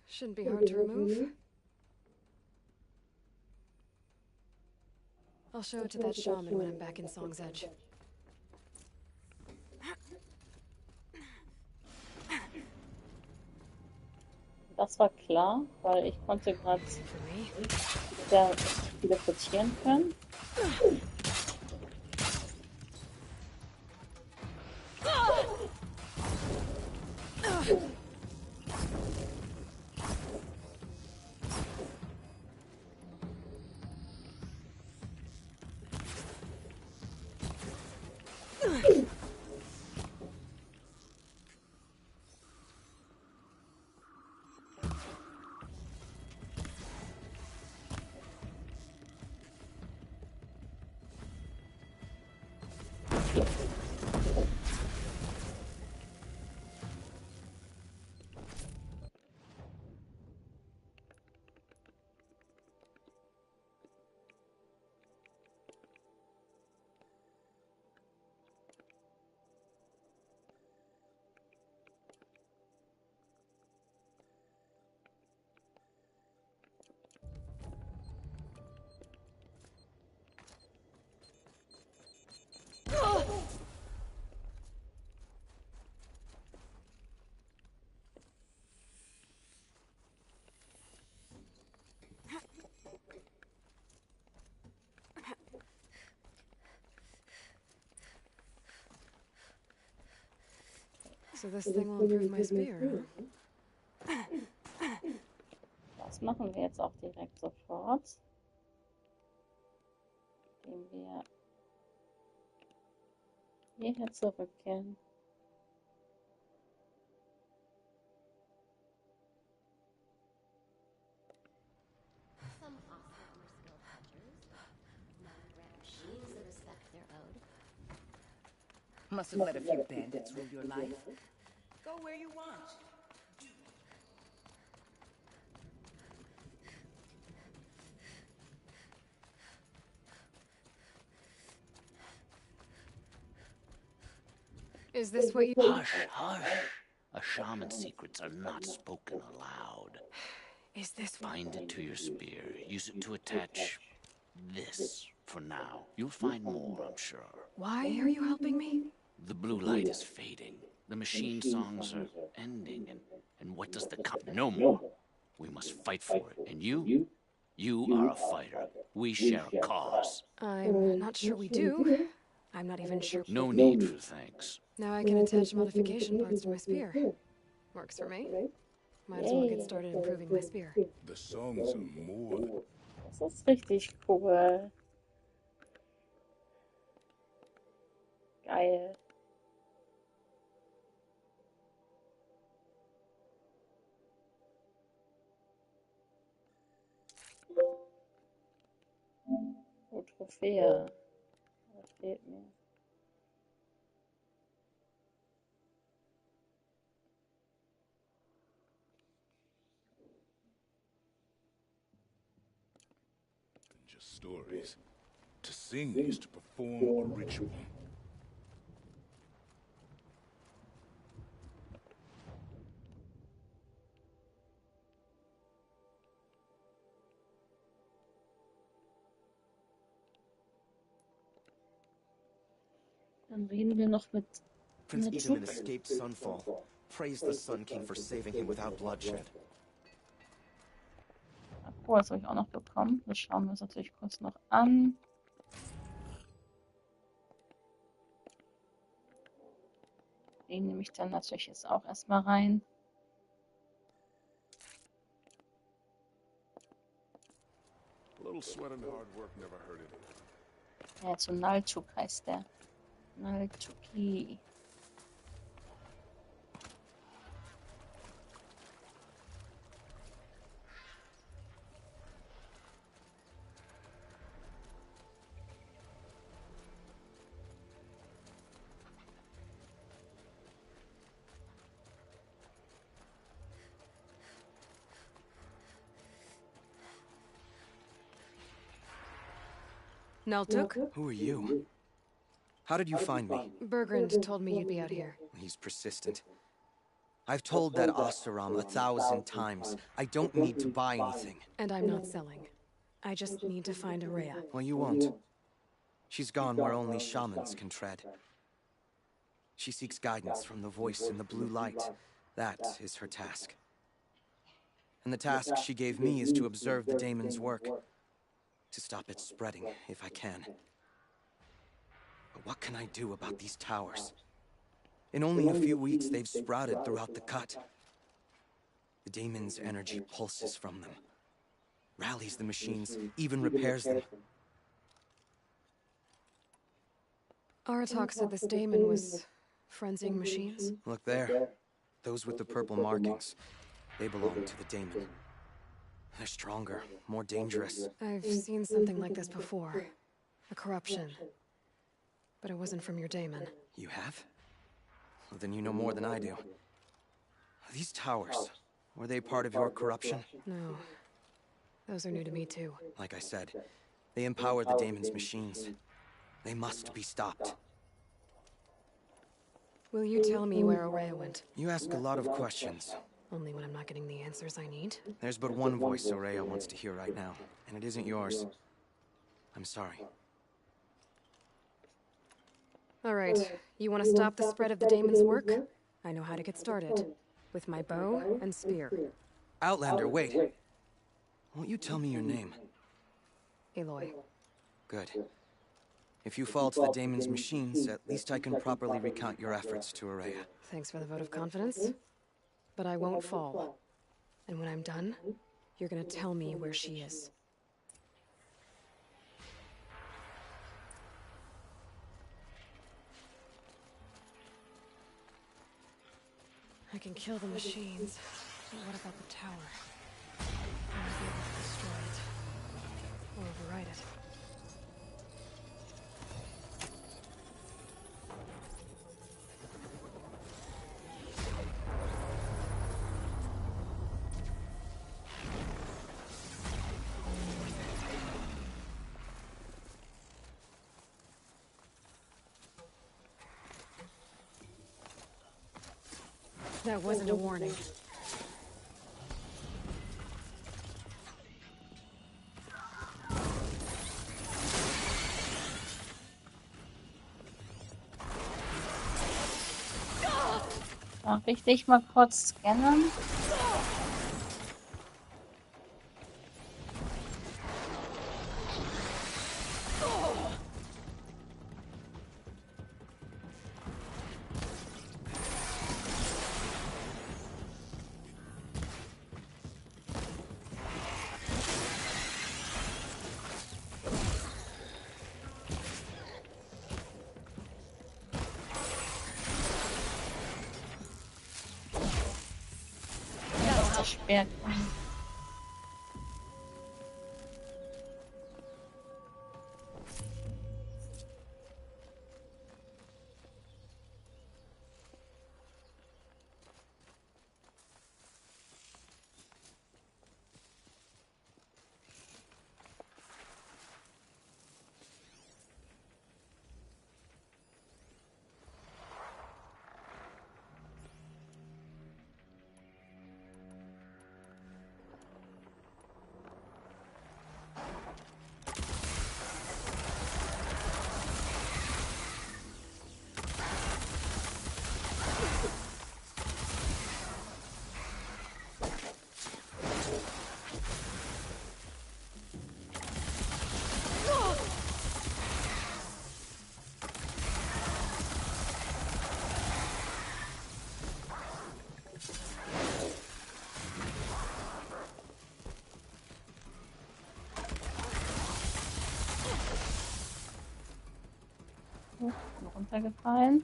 Shouldn't be hard to remove. I'll show it to that shaman when I'm back in Song's Edge. Das war klar, weil ich konnte gerade teleportieren können. So this thing will improve my spear, huh? Das machen wir jetzt auch direkt sofort. Indem wir hierher zurückgehen. Must have let a few bandits rule your life. Go where you want. Is this what you... Hush, hush. A shaman's secrets are not spoken aloud. Is this... Bind it to your spear. Use it to attach this for now. You'll find more, I'm sure. Why are you helping me? The blue light is fading. The machine songs are ending, and what does the no more. We must fight for it, and you are a fighter. We share a cause. I'm not sure we do. I'm not even sure... No need for thanks. Now I can attach modification parts to my spear. Works for me. Might as well get started improving my spear. The songs are more. Das ist richtig cool. Geil. Oh, Trophäe. Was fehlt mir? Just stories. To sing is to perform a ritual. Dann reden wir noch mit Prince Mitchell. Edelman escaped Sunfall. Praise the Sun King for saving him without bloodshed. Oh, das habe ich auch noch bekommen. Das schauen wir uns natürlich kurz noch an. Den nehme ich dann natürlich jetzt auch erstmal rein. Ja, so Nalchuk heißt der. Nalchuki. Naltuk? Who are you? How did you find me? Bergrand told me you'd be out here. He's persistent. I've told that Oseram 1,000 times. I don't need to buy anything. And I'm not selling. I just need to find Araya. Well, you won't. She's gone where only shamans can tread. She seeks guidance from the voice in the blue light. That is her task. And the task she gave me is to observe the daemon's work. To stop it spreading, if I can. But what can I do about these towers? In only a few weeks, they've sprouted throughout the cut. The daemon's energy pulses from them. Rallies the machines, even repairs them. Aratak said this daemon was frenzying machines. Look there. Those with the purple markings. They belong to the daemon. They're stronger, more dangerous. I've seen something like this before. A corruption. But it wasn't from your daemon. You have? Well, then you know more than I do. These towers, were they part of your corruption? No. Those are new to me too. Like I said, they empower the daemon's machines. They must be stopped. Will you tell me where Araya went? You ask a lot of questions. Only when I'm not getting the answers I need. There's but one voice Araya wants to hear right now, and it isn't yours. I'm sorry. Alright, you want to stop the spread of the daemon's work? I know how to get started. With my bow and spear. Outlander, wait. Won't you tell me your name? Aloy. Good. If you fall to the daemon's machines, at least I can properly recount your efforts to Araya. Thanks for the vote of confidence. But I won't fall. And when I'm done, you're gonna tell me where she is. I can kill the machines, but what about the tower? I might be able to destroy it. Or override it. That wasn't a warning. Darf ich dich mal kurz scannen? Schwer. Runtergefallen.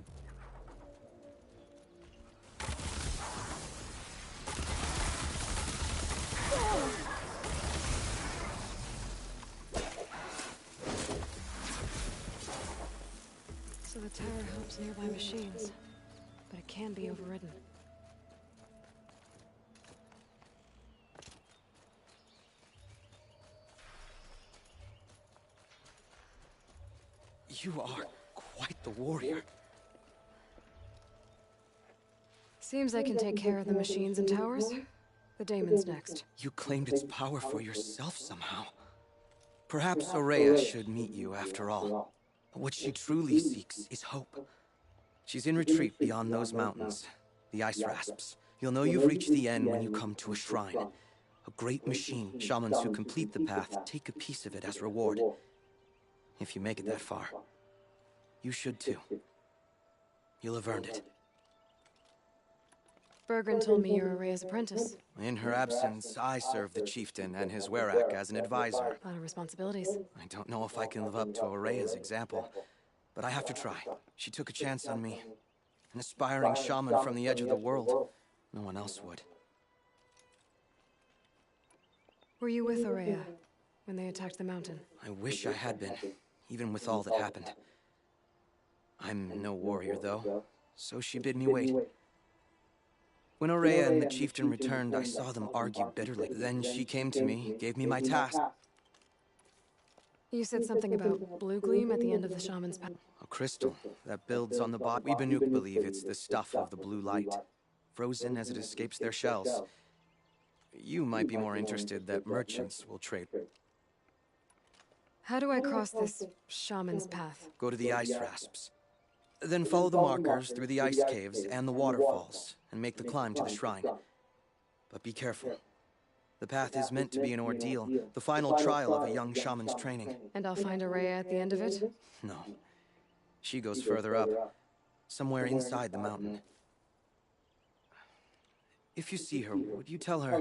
So the tower helps nearby machines, but it can be overridden. You are quite the warrior. Seems I can take care of the machines and towers. The daemon's next. You claimed its power for yourself somehow. Perhaps Aurea should meet you after all. What she truly seeks is hope. She's in retreat beyond those mountains, the ice rasps. You'll know you've reached the end when you come to a shrine. A great machine. Shamans who complete the path take a piece of it as reward. If you make it that far, you should too. You'll have earned it. Bergren told me you're Aurea's apprentice. In her absence, I serve the chieftain and his werak as an advisor. A lot of responsibilities. I don't know if I can live up to Aurea's example, but I have to try. She took a chance on me. An aspiring shaman from the edge of the world. No one else would. Were you with Aurea when they attacked the mountain? I wish I had been, even with all that happened. I'm no warrior, though, so she bid me wait. When Aurea and the chieftain returned, I saw them argue bitterly. Then she came to me, gave me my task. You said something about blue gleam at the end of the shaman's path. A crystal that builds on the body. We Banuk believe it's the stuff of the blue light, frozen as it escapes their shells. You might be more interested that merchants will trade. How do I cross this shaman's path? Go to the ice rasps. Then follow the markers through the ice caves and the waterfalls, and make the climb to the shrine. But be careful. The path is meant to be an ordeal, the final trial of a young shaman's training. And I'll find Aurea at the end of it? No. She goes further up, somewhere inside the mountain. If you see her, would you tell her,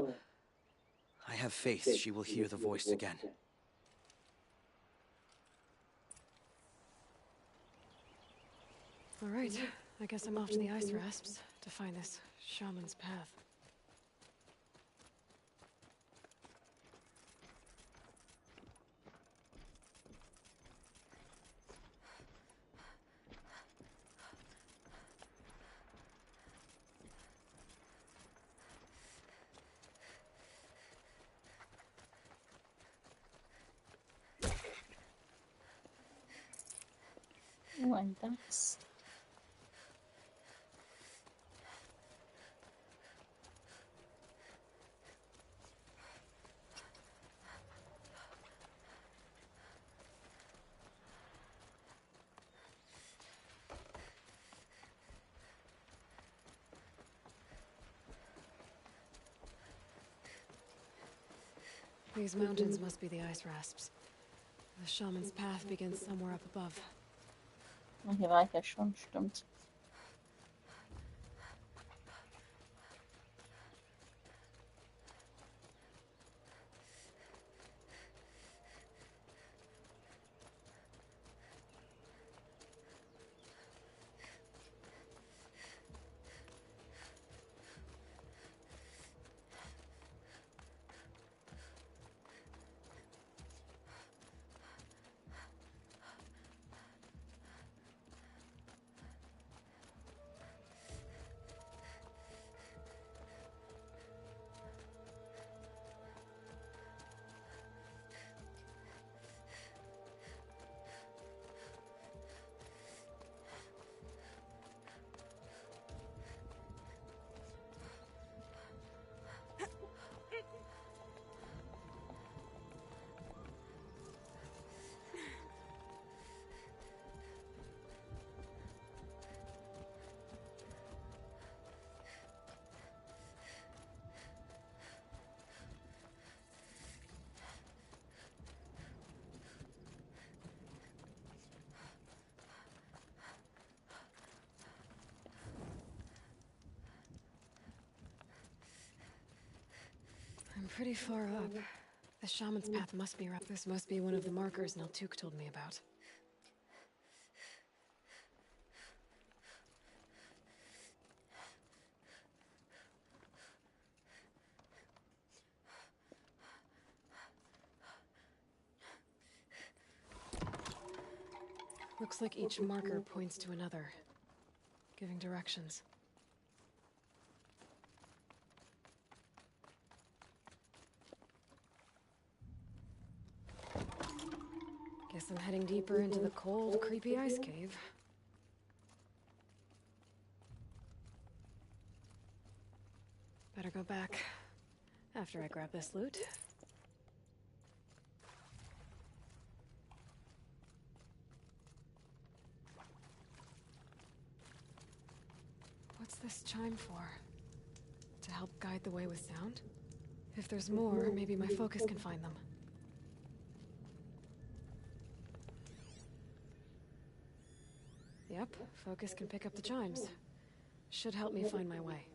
I have faith she will hear the voice again. All right, I guess I'm off to the ice rasps to find this shaman's path. Oh, ein Dachs. These mountains must be the ice rasps. The shaman's path begins somewhere up above. Na, hier war ich ja schon, stimmt. I'm pretty far up. The shaman's path must be right. This must be one of the markers Naltuk told me about. Looks like each marker points to another, giving directions. Guess I'm heading deeper into the cold, creepy ice cave. Better go back after I grab this loot. What's this chime for? To help guide the way with sound? If there's more, maybe my focus can find them. Yep, focus can pick up the chimes. Should help me find my way.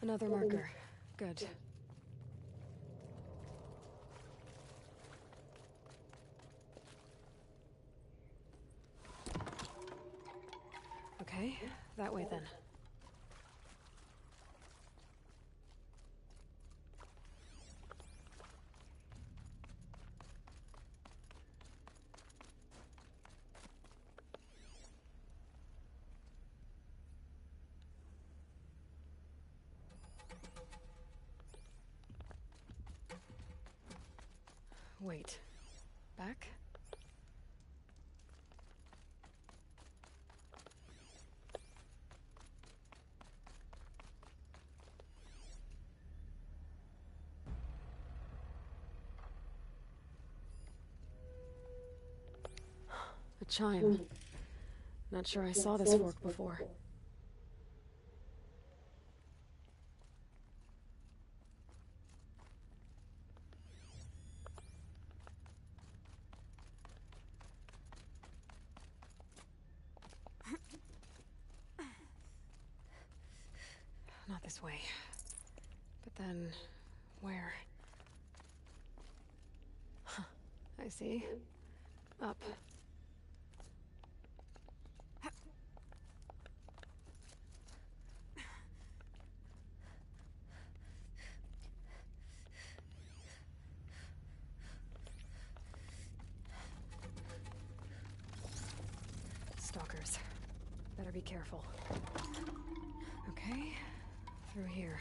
Another marker. Good. Okay, that way then. Wait. Back? A chime. Not sure I saw this fork before. Not this way. But then, where? Huh. I see. Up. Stalkers. Better be careful. Okay, through here.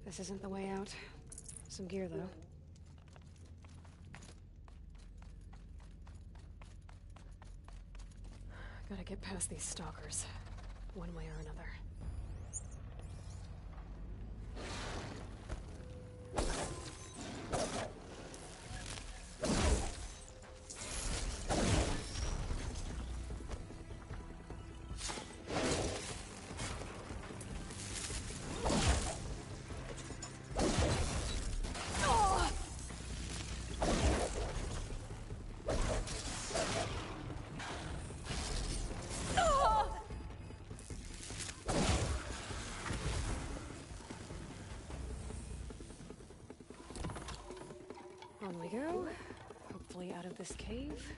This isn't the way out. Some gear, though. Gotta get past these stalkers, one way or another. On we go. Hopefully out of this cave.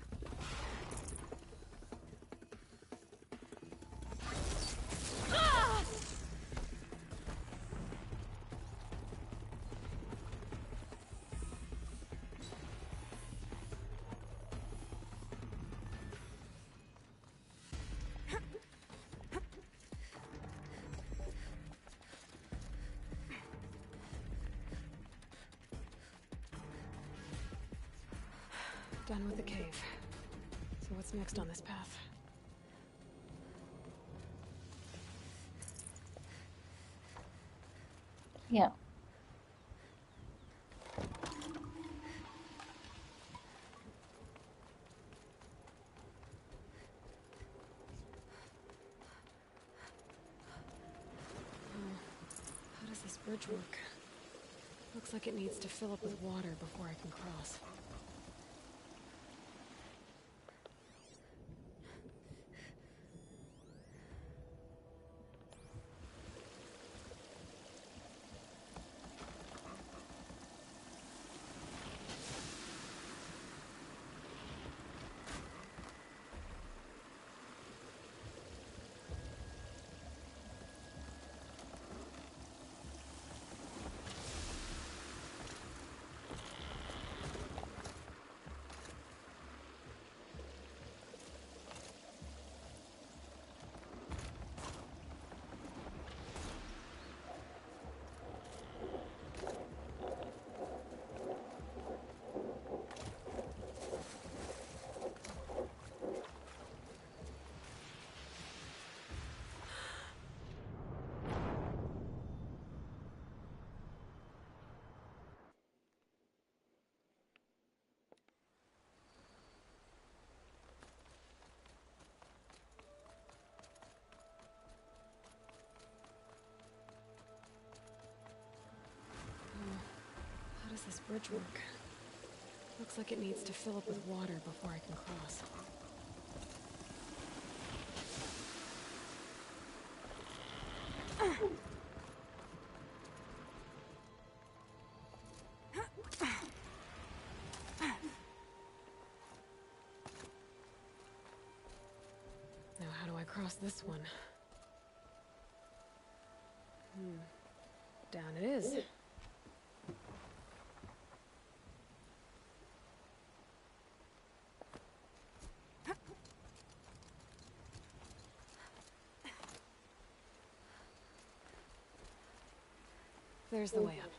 Done with the cave. So what's next on this path? Ja. How does this bridge work? Looks like it needs to fill up with water before I can cross. How does this bridge work? Looks like it needs to fill up with water before I can cross. Now how do I cross this one? Down it is. There's the way up.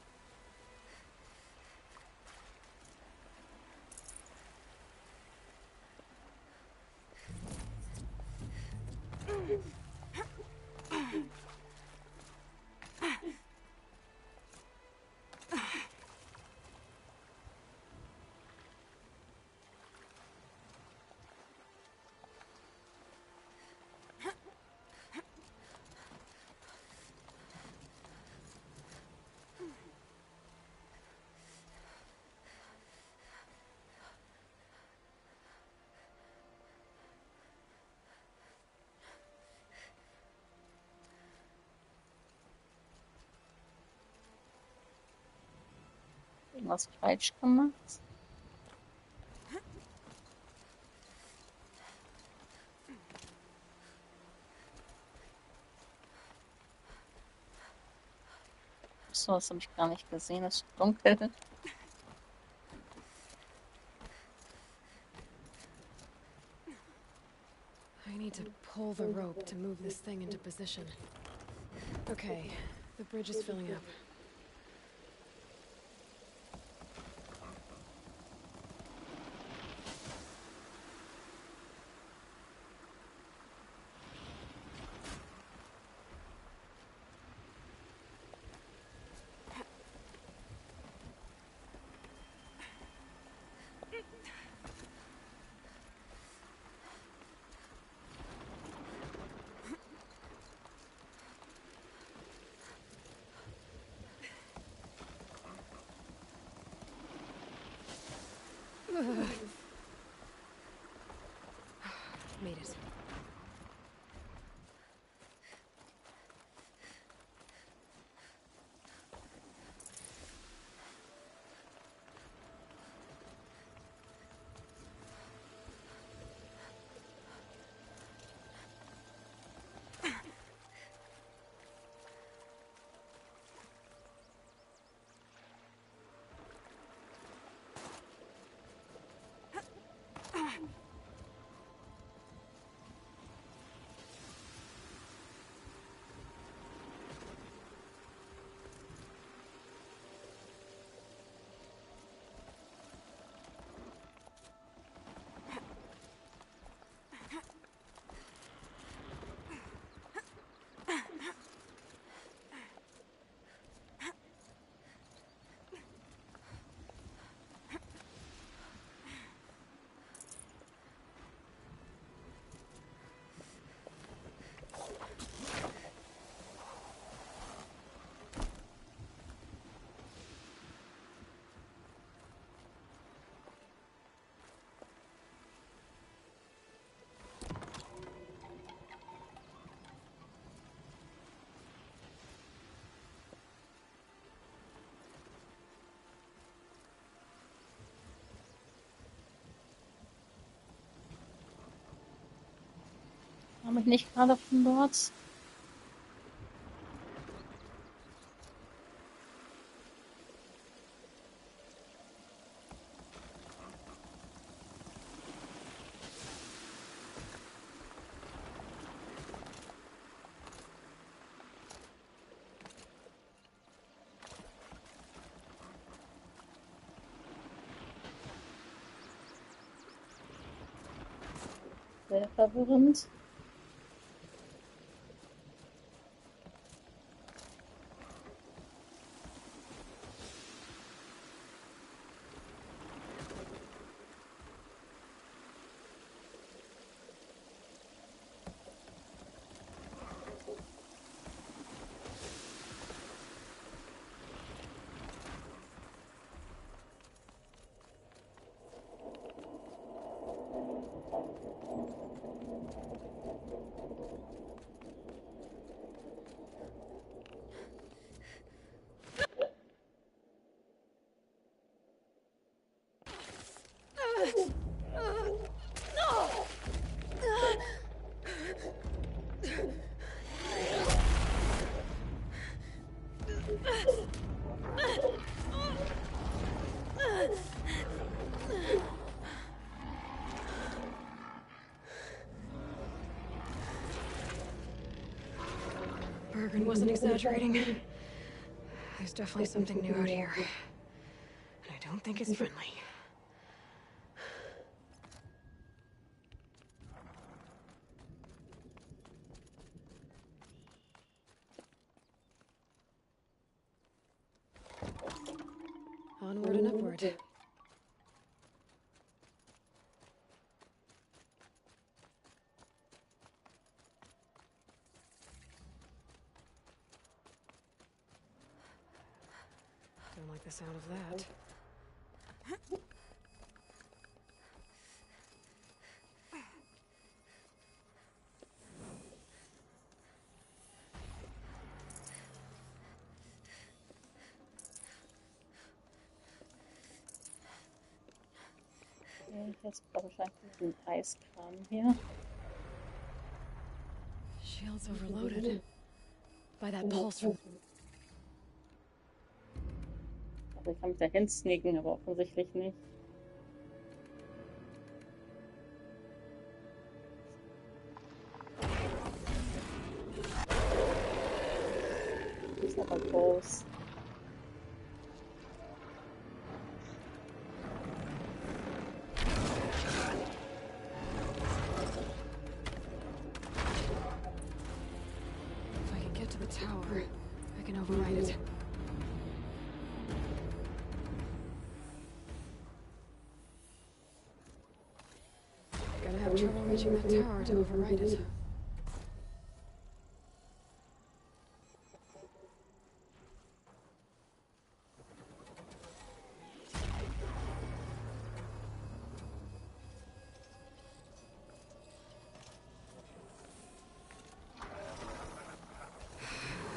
Irgendwas falsch gemacht? Achso, das habe ich gar nicht gesehen. Es ist dunkel. I need to pull the rope to move this thing into position. Okay, the bridge is filling up. Made it. Habe ich nicht gerade von dort? Sehr verwirrend. Bergen wasn't exaggerating. There's definitely something new out here. And I don't think it's friendly. Onward and upward. Don't like the sound of that. Okay, jetzt brauche ich eigentlich den Eiskram hier. Shield's overloaded. By that pulse from... Ich kann mich da hinsneaken, aber offensichtlich nicht. Die ist aber groß. If I can get to the tower, I can override it. Gonna have trouble reaching that tower to override it.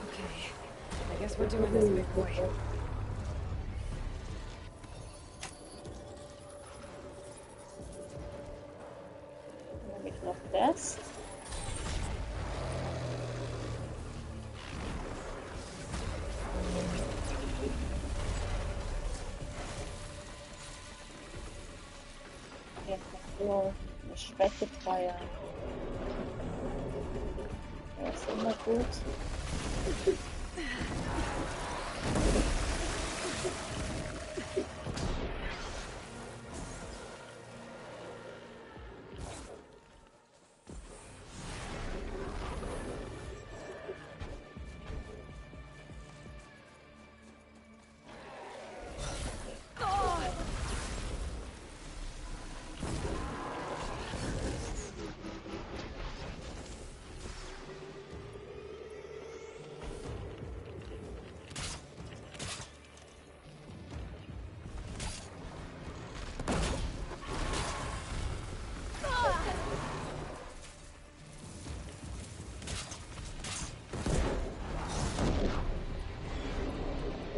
Okay, I guess we're doing this, big boy. Dann habe ich noch das. Jetzt noch so eine Schwächefeuer. Das ist immer gut.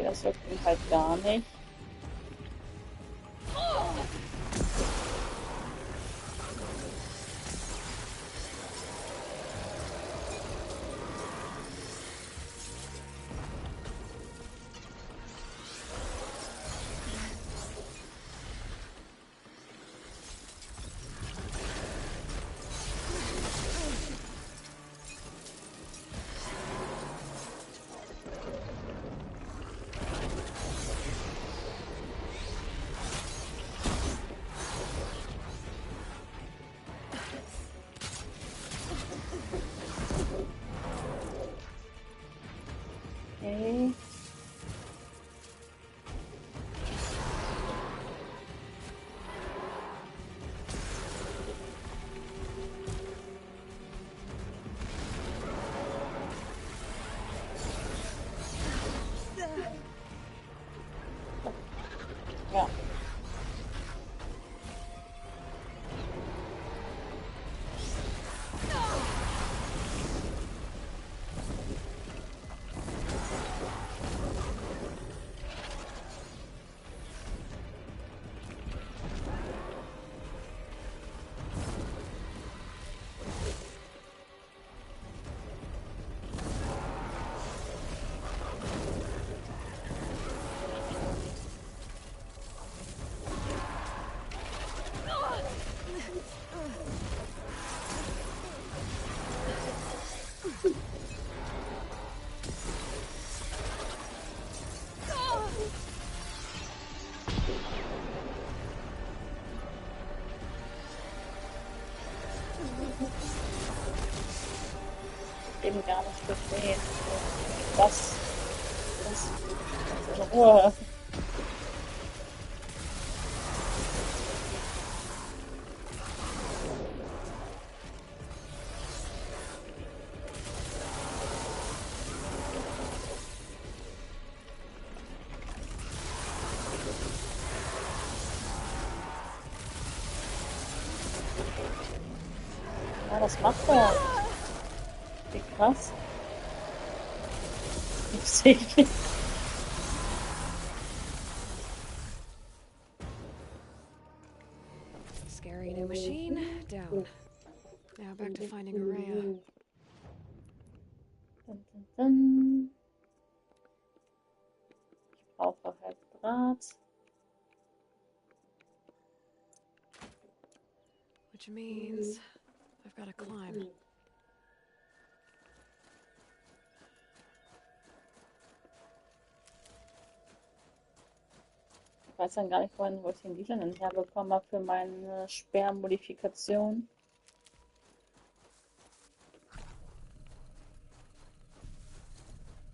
Das wirkt ihn halt gar nicht. Okay. Ja. Eben gar nicht gesehen. Was? In Ruhe. Ja, was macht er? Wie krass. Ich sehe nicht. Scary new machine, down. Now back to finding Araya. Dun, dun, dun. Ich brauche halt Rad. Which means I've got to climb. Ich weiß dann gar nicht, wo ich den Liedern denn herbekommen habe für meine Sperrmodifikation.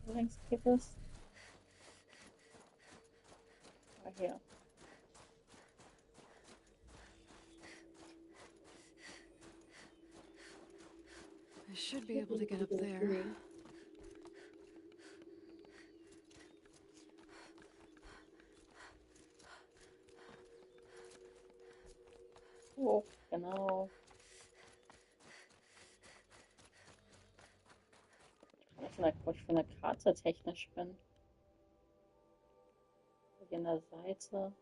Links geht es. Ah, hier. I should be able to get up there. Oh, genau. Wo ich von der Karte technisch bin. Hier an der Seite.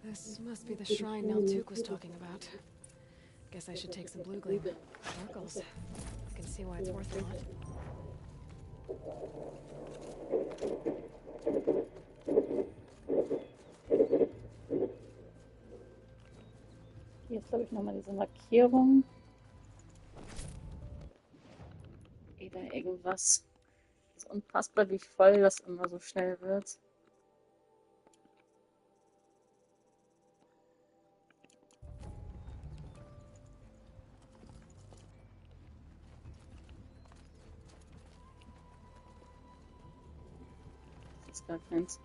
This must be the shrine Neltuk was talking about. Guess I should take some blue gleam. Sparkles. I can see why it's worth a lot. Jetzt habe ich nochmal diese Markierung. Oder irgendwas. Das ist unfassbar, wie voll das immer so schnell wird. Das ist gar keins.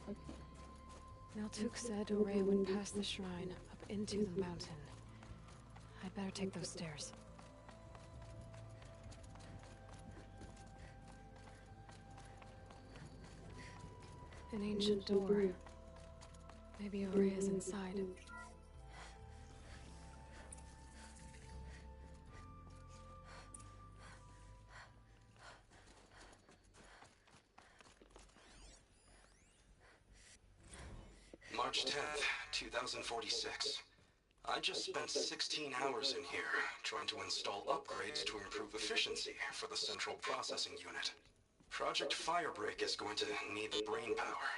Okay. Neltuk said Ourea would pass the shrine up into the mountain. I'd better take those stairs. An ancient door. Maybe Ourea's inside. March 10th, 2046. I just spent 16 hours in here, trying to install upgrades to improve efficiency for the central processing unit. Project Firebreak is going to need the brain power.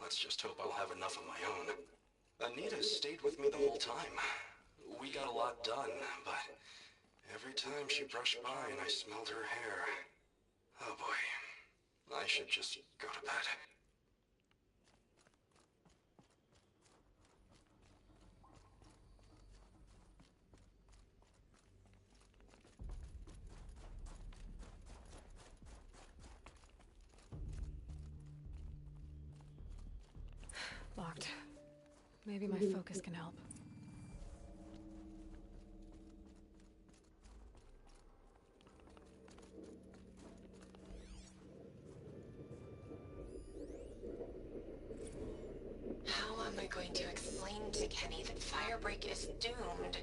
Let's just hope I'll have enough of my own. Anita stayed with me the whole time. We got a lot done, but every time she brushed by and I smelled her hair... Oh boy. I should just go to bed. Locked. Maybe my focus can help. How am I going to explain to Kenny that Firebreak is doomed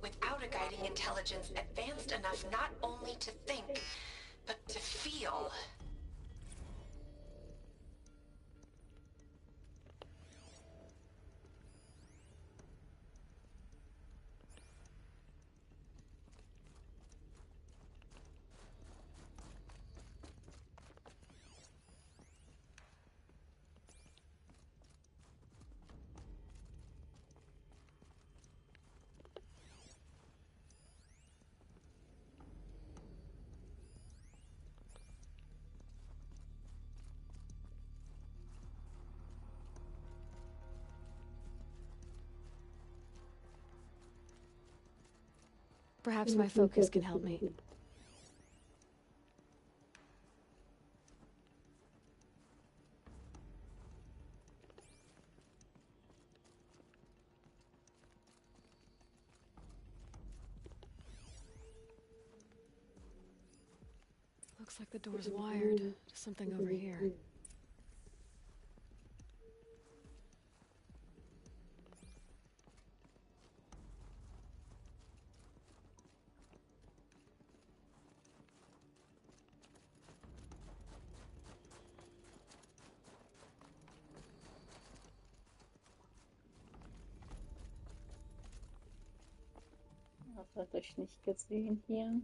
without a guiding intelligence advanced enough not only to think, but to feel? Perhaps my focus can help me. Looks like the door's wired to something over here. Das hat euch nicht gesehen hier.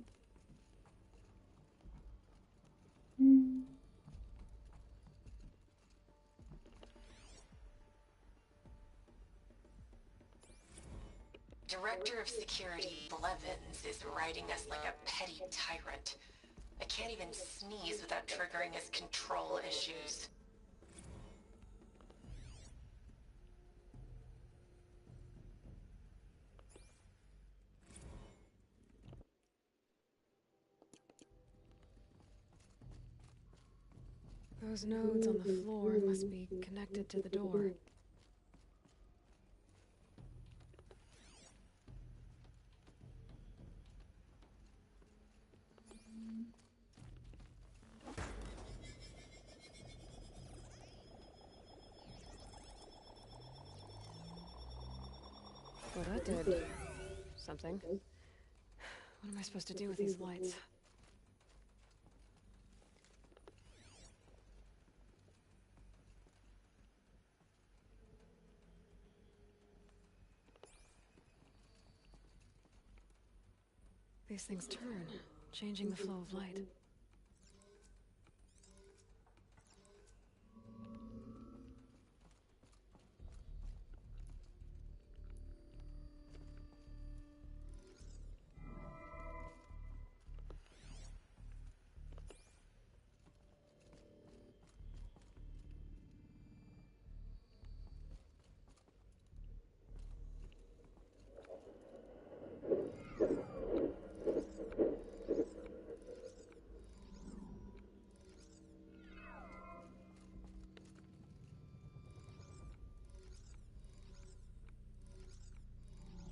Director of Security Blevins is riding us like a petty tyrant. I can't even sneeze without triggering his control issues. Those nodes on the floor must be connected to the door. Well, that did something. What am I supposed to do with these lights? These things turn, changing the flow of light.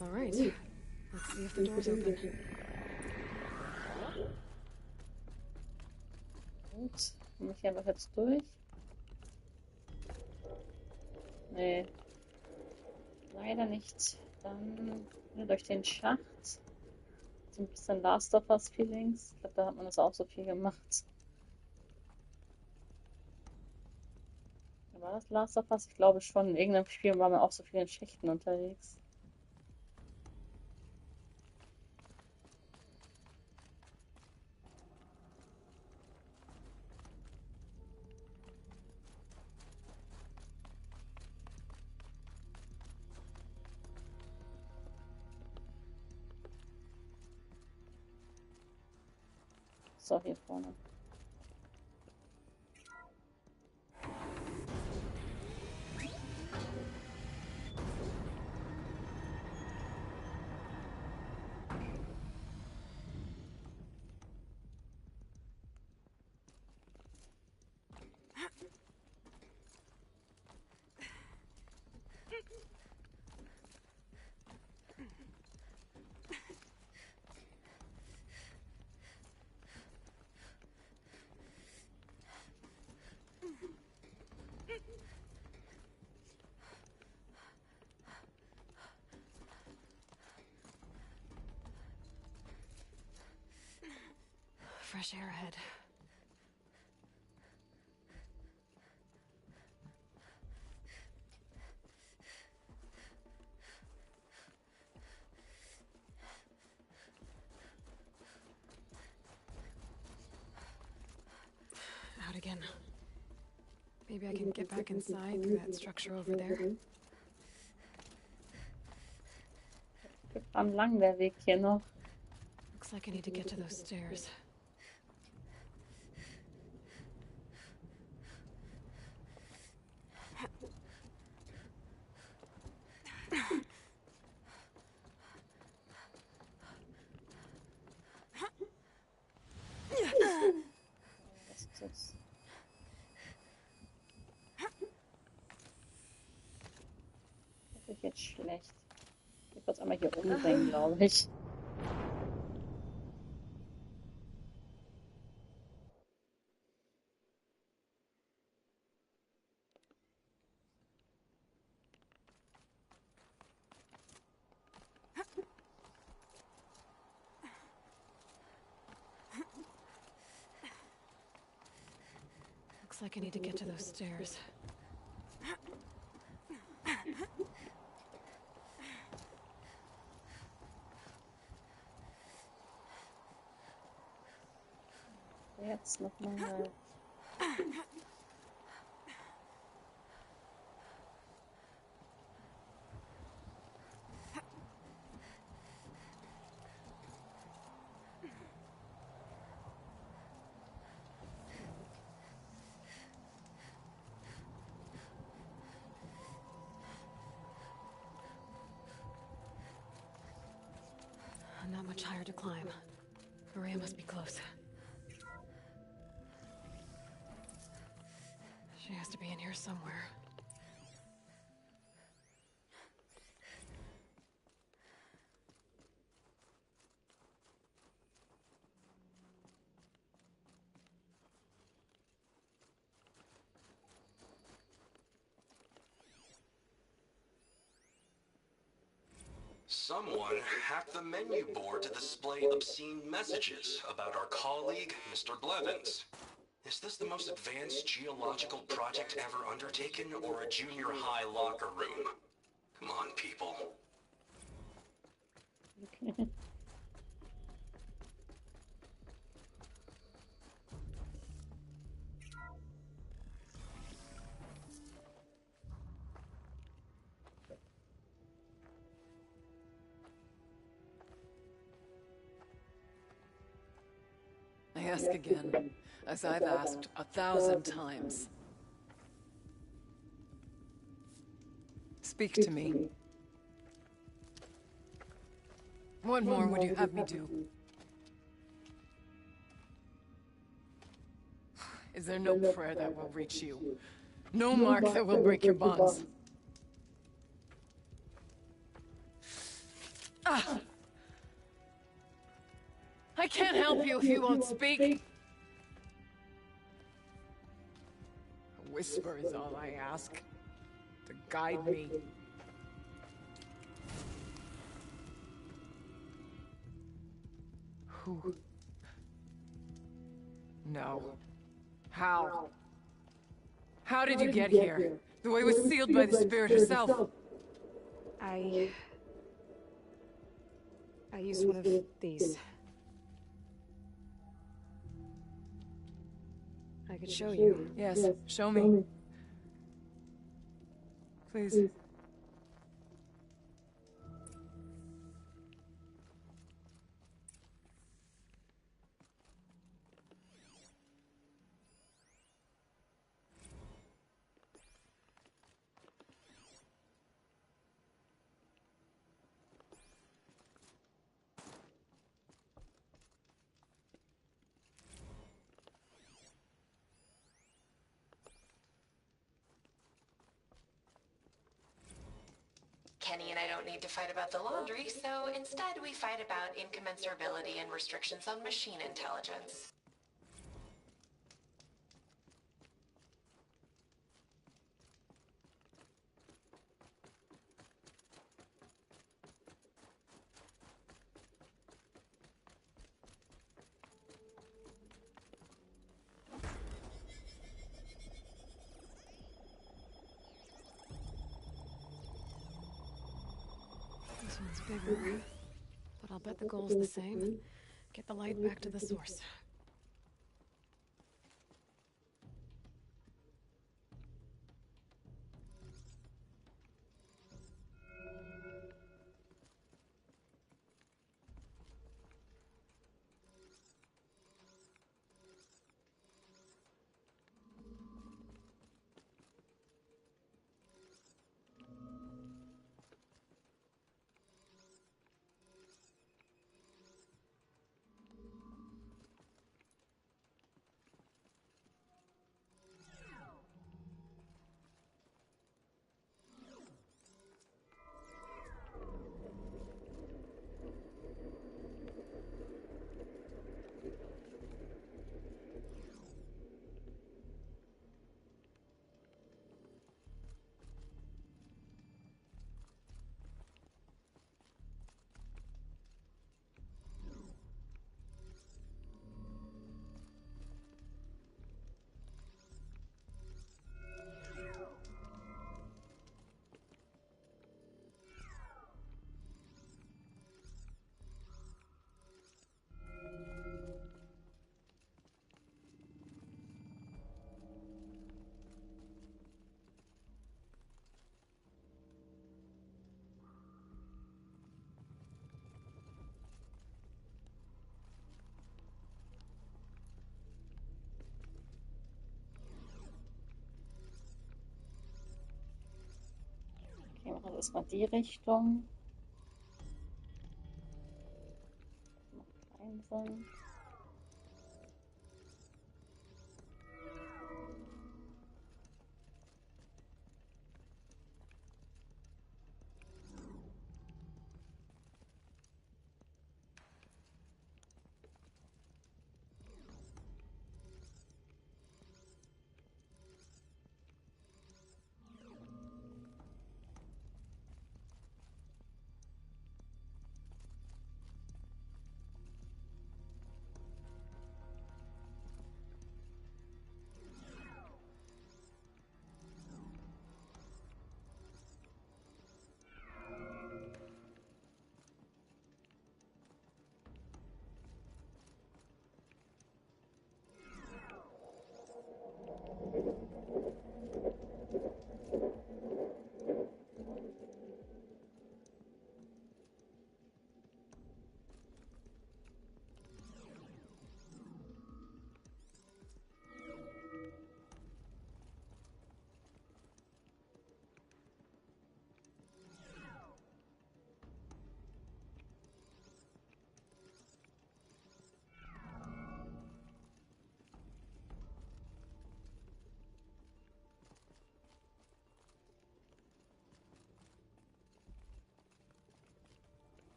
All right, let's see if the door's open. Gut, komme ich einfach jetzt durch? Nee, leider nicht. Dann hier durch den Schacht. So ein bisschen Last of Us Feelings. Ich glaube, da hat man das auch so viel gemacht. War das Last of Us? Ich glaube schon. In irgendeinem Spiel war man auch so viel in Schächten unterwegs. So, hier vorne. Fresh air ahead. Out again. Maybe I can get back inside through that structure over there. Am lang der Weg hier noch. Looks like I need to get to those stairs. Was ist das? Das ist jetzt schlecht. Ich muss kurz einmal hier umbringen, glaube ich. Looks like I need to get to those stairs. Jetzt nochmal. Not much higher to climb. Maria must be close. She has to be in here somewhere. Someone hacked the menu board to display obscene messages about our colleague, Mr. Blevins. Is this the most advanced geological project ever undertaken, or a junior high locker room? Come on, people. Okay. I ask again, as I've asked 1,000 times. Speak to me. What more would you have me do? Is there no prayer that will reach you? No mark that will break your bonds? Ah! I can't help you if you won't speak. A whisper is all I ask. To guide me. Who? No. How? How did you get here? The way was sealed by the spirit herself. I used one of these. I could show you. Yes, show me. Please. Kenny and I don't need to fight about the laundry, so instead we fight about incommensurability and restrictions on machine intelligence. This one's bigger, but I'll bet the goal's the same. Get the light back to the source. erstmal die Richtung. Noch klein sind.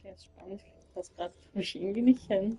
Okay, ist spannend. Ich krieg das gerade irgendwie nicht hin.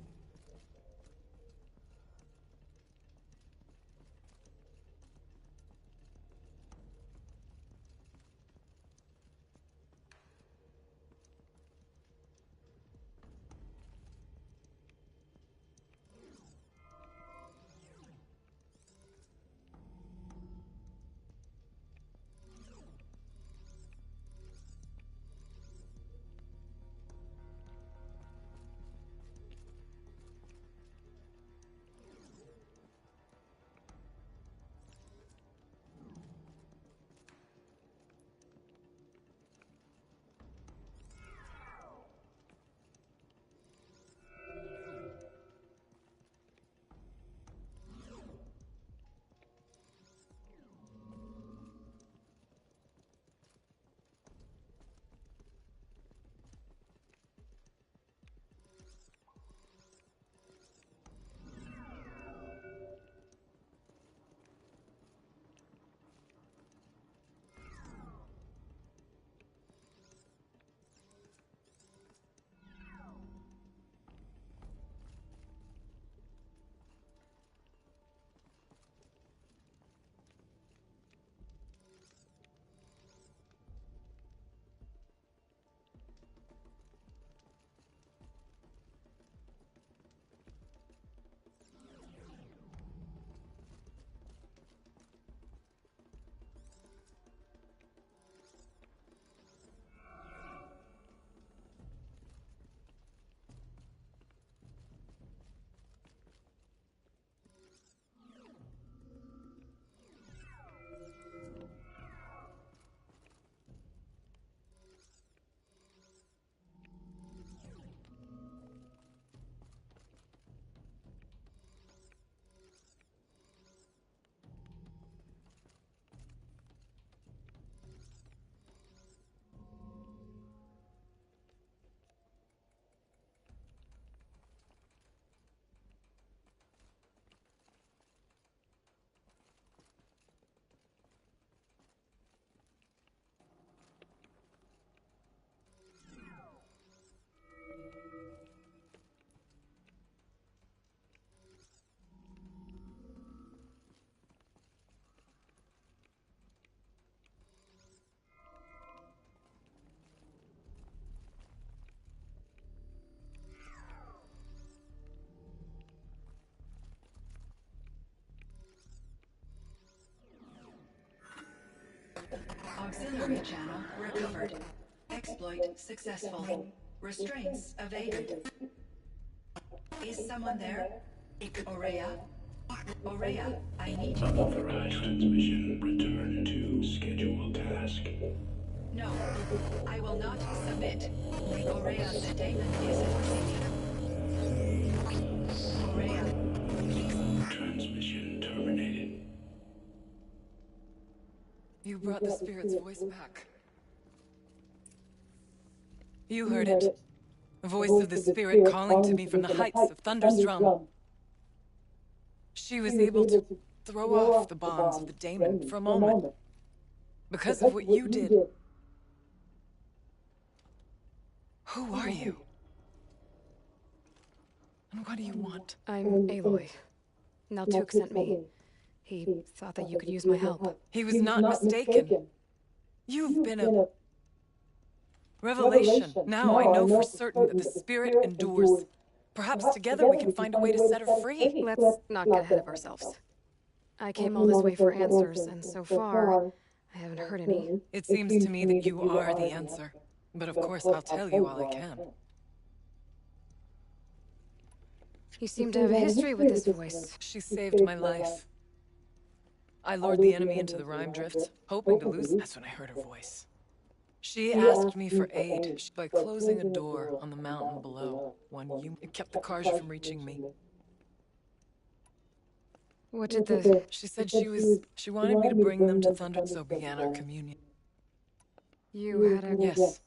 Auxiliary channel recovered. Exploit successful. Restraints evaded. Is someone there? Aurea? Aurea, I need you. Unauthorized transmission. Return to scheduled task. No, I will not submit. Aurea, the daemon is forcing me. Aurea, please. Transmission terminated. You brought the spirit's voice back. You heard it. The voice of the spirit calling to me from the heights of Thunder's drum. She was able to throw off the bonds of the daemon for a moment. Because of what you did. Who are you? And what do you want? I'm Aloy. Naltuk sent me. He thought that you could use my help. He was not mistaken. You've been a revelation. Now I know for certain that the spirit endures. Perhaps together we can find a way to set her free. Let's not get ahead of ourselves. I came all this way for answers, and so far, I haven't heard any. It seems to me that you are the answer. But of course, I'll tell you all I can. You seem to have a history with this voice. She saved my life. I lured the enemy into the rime drifts, hoping to lose. That's when I heard her voice. She asked me for aid by closing a door on the mountain below. It kept the cars from reaching me. What did the... She said she wanted me to bring them to Thunder, so began our communion. You had a... Yes.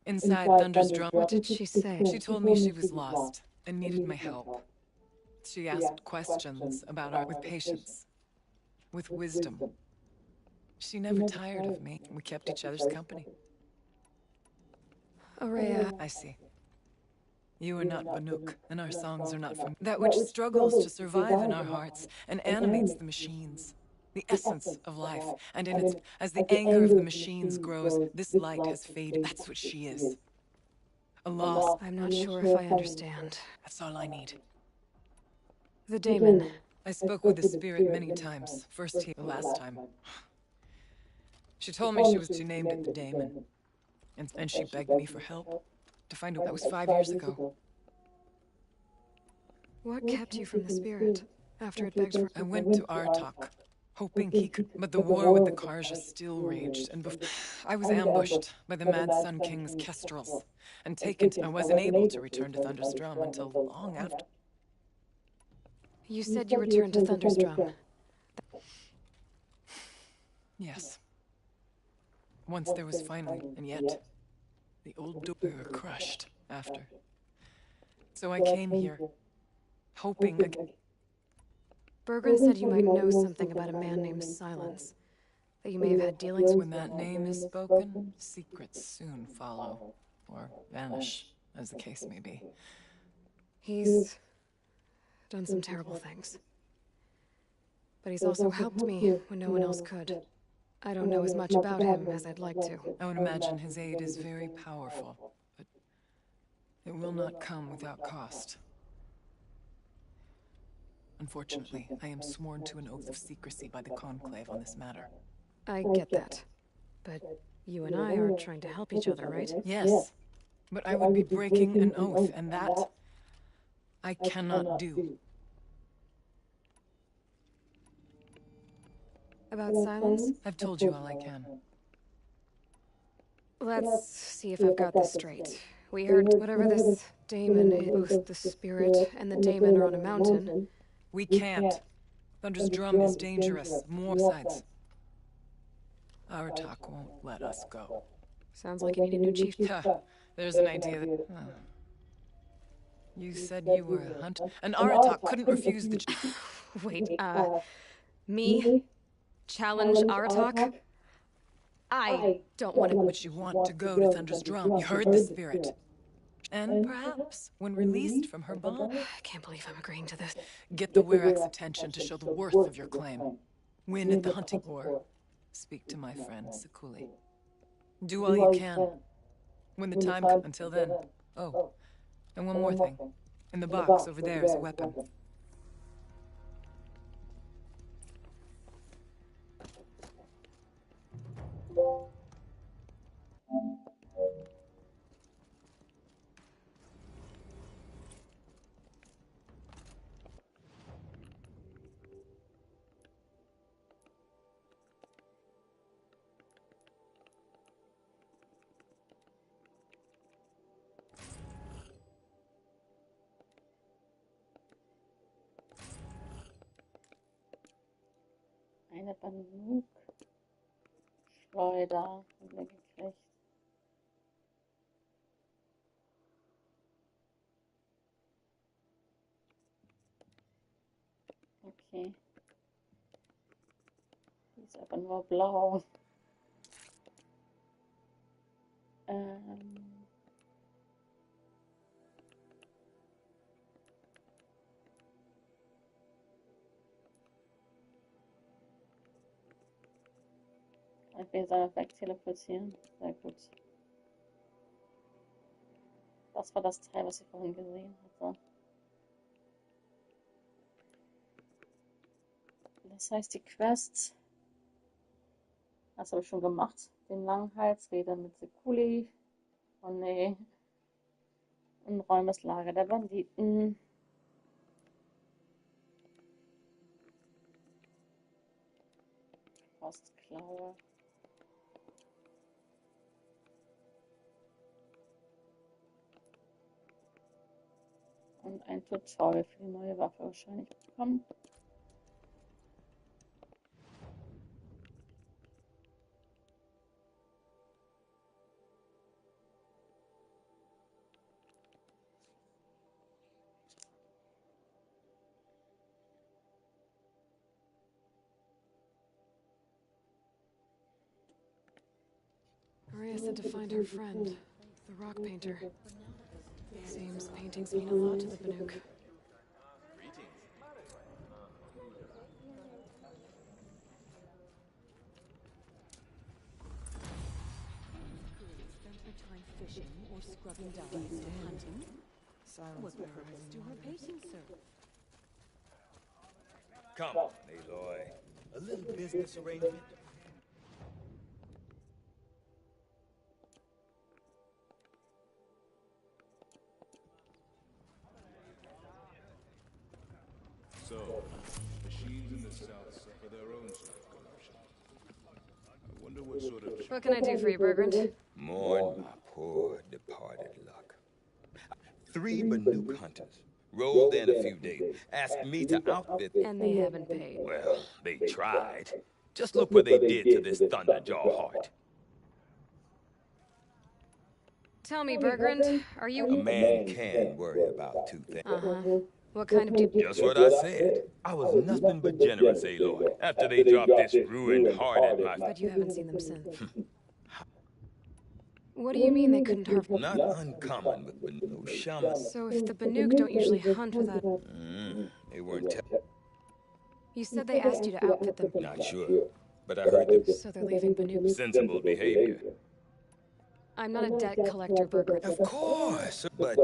Inside Thunder's drum. What did she say? She told me she was lost and needed my help. She asked questions about art with patience, with wisdom. She never tired of me. We kept each other's company. Aurea. I see. You are not Banuk, and our songs are not from that which struggles to survive in our hearts and animates the machines. The essence of life, and in its, as the anger of the machines grows, this light has faded. That's what she is. A loss. I'm not sure if I understand. That's all I need. The daemon. I spoke with the spirit many times. First here, the last time. She told me she was to name it the daemon. And she begged me for help. To find out that was 5 years ago. What kept you from the spirit after it begged for... I went to Artok, hoping he could... But the war with the Karja still raged, and I was ambushed by the Mad Sun King's kestrels, and taken to... I wasn't able to return to Thunder's Drum until long after. You said you returned to Thunder's Drum. Yes. Once there was finally, and yet... The old door were crushed after. So I came here, hoping again. Bergren said you might know something about a man named Silence. That you may have had dealings with. When that name is spoken, secrets soon follow. Or vanish, as the case may be. He's done some terrible things. But he's also helped me when no one else could. I don't know as much about him as I'd like to. I would imagine his aid is very powerful, but it will not come without cost. Unfortunately, I am sworn to an oath of secrecy by the Conclave on this matter. I get that. But you and I are trying to help each other, right? Yes, but I would be breaking an oath, and that I cannot do. About Silence? I've told you all I can. Let's see if I've got this straight. We heard whatever this daemon is, both the spirit and the daemon are on a mountain. We can't. Thunder's Drum is dangerous. More sides. Our talk won't let us go. Sounds like you need a new chief. There's an idea that... You said you were a hunter, and Aratak couldn't refuse the... Wait, me? Challenge Aratak? I don't want to... But you want to go to Thunder's Drum. You heard the spirit. And perhaps, when released from her bond... I can't believe I'm agreeing to this. Get the Wirak's attention to show the worth of your claim. Win at the hunting war. Speak to my friend, Sekuli. Do all you can. When the time comes. Until then. Oh, and one more thing. In the box over there is a weapon. Eine Banuk-Schleuder haben wir gekriegt. Okay. Die ist aber nur blau. Ich will sie wegteleportieren. Sehr gut. Das war das Teil, was ich vorhin gesehen hatte. Das heißt, die Quests, das habe ich schon gemacht. Den Langhals, Rede mit Sekuli. Oh nee. Unräumes Lager der Banditen. Faustklaue. Und ein Tutorial für die neue Waffe wahrscheinlich bekommen. Maria said to find her friend, the rock painter. Seems paintings mean a lot to the Banuk. Spent her time fishing or scrubbing diamonds or hunting? What purpose do her paintings serve? Come on, Aloy. A little business arrangement. So, machines in the south suffer their own sort of corruption. I wonder what sort of... What can I do for you, Bergrand? Mourn my poor departed luck. 3 Banuk hunters rolled in a few days, asked me to outfit them. And they haven't paid. Well, they tried. Just look what they did to this Thunderjaw heart. Tell me, Bergrand, are you... A man can worry about 2 things. Uh-huh. What kind of... Just what I said. I was nothing but generous, Aloy, after they dropped this ruined heart at my... But you haven't seen them since. What do you mean they couldn't harvest? Not uncommon with Banuk shamans. So if the Banuk don't usually hunt without... They weren't... You said they asked you to outfit them. Not sure, but I heard them... So they're leaving Banuk. Sensible behavior. I'm not a debt collector, Bergrand. Of course, but...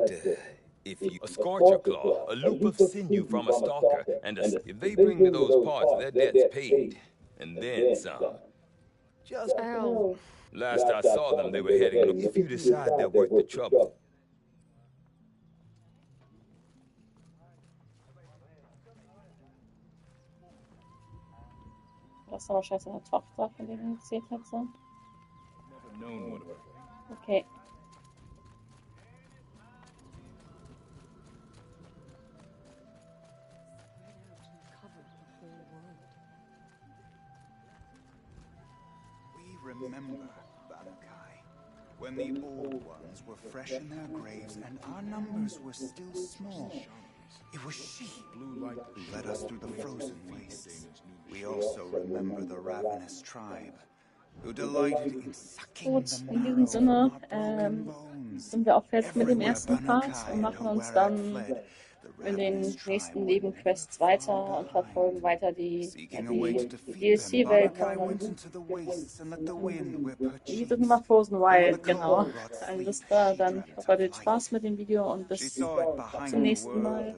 if you... A scorcher claw, a loop of sinew from a stalker, and if they bring me those parts, their debt's paid. And then some. Just... Ow. Last I saw them, they were heading... If you decide they're worth the trouble. Das ist wahrscheinlich seine Tochter, von der er erzählt hat. So. Okay. Remember, Banukai, when the old ones were fresh in their graves and our numbers were still small. It was she who led us through the frozen wastes. We also remember the ravenous tribe, who delighted in sucking Gut, the in marrow diesem Sinne from our broken bones. sind wir auch fertig mit dem Everywhere ersten Part Banukai und machen and uns Owerad dann fled, in den nächsten Nebenquests weiter und verfolgen weiter die DLC-Welt. Die sind nach Frozen Wild, genau. Alles klar, dann hoffe, ihr hattet Spaß mit dem Video und bis zum nächsten Mal.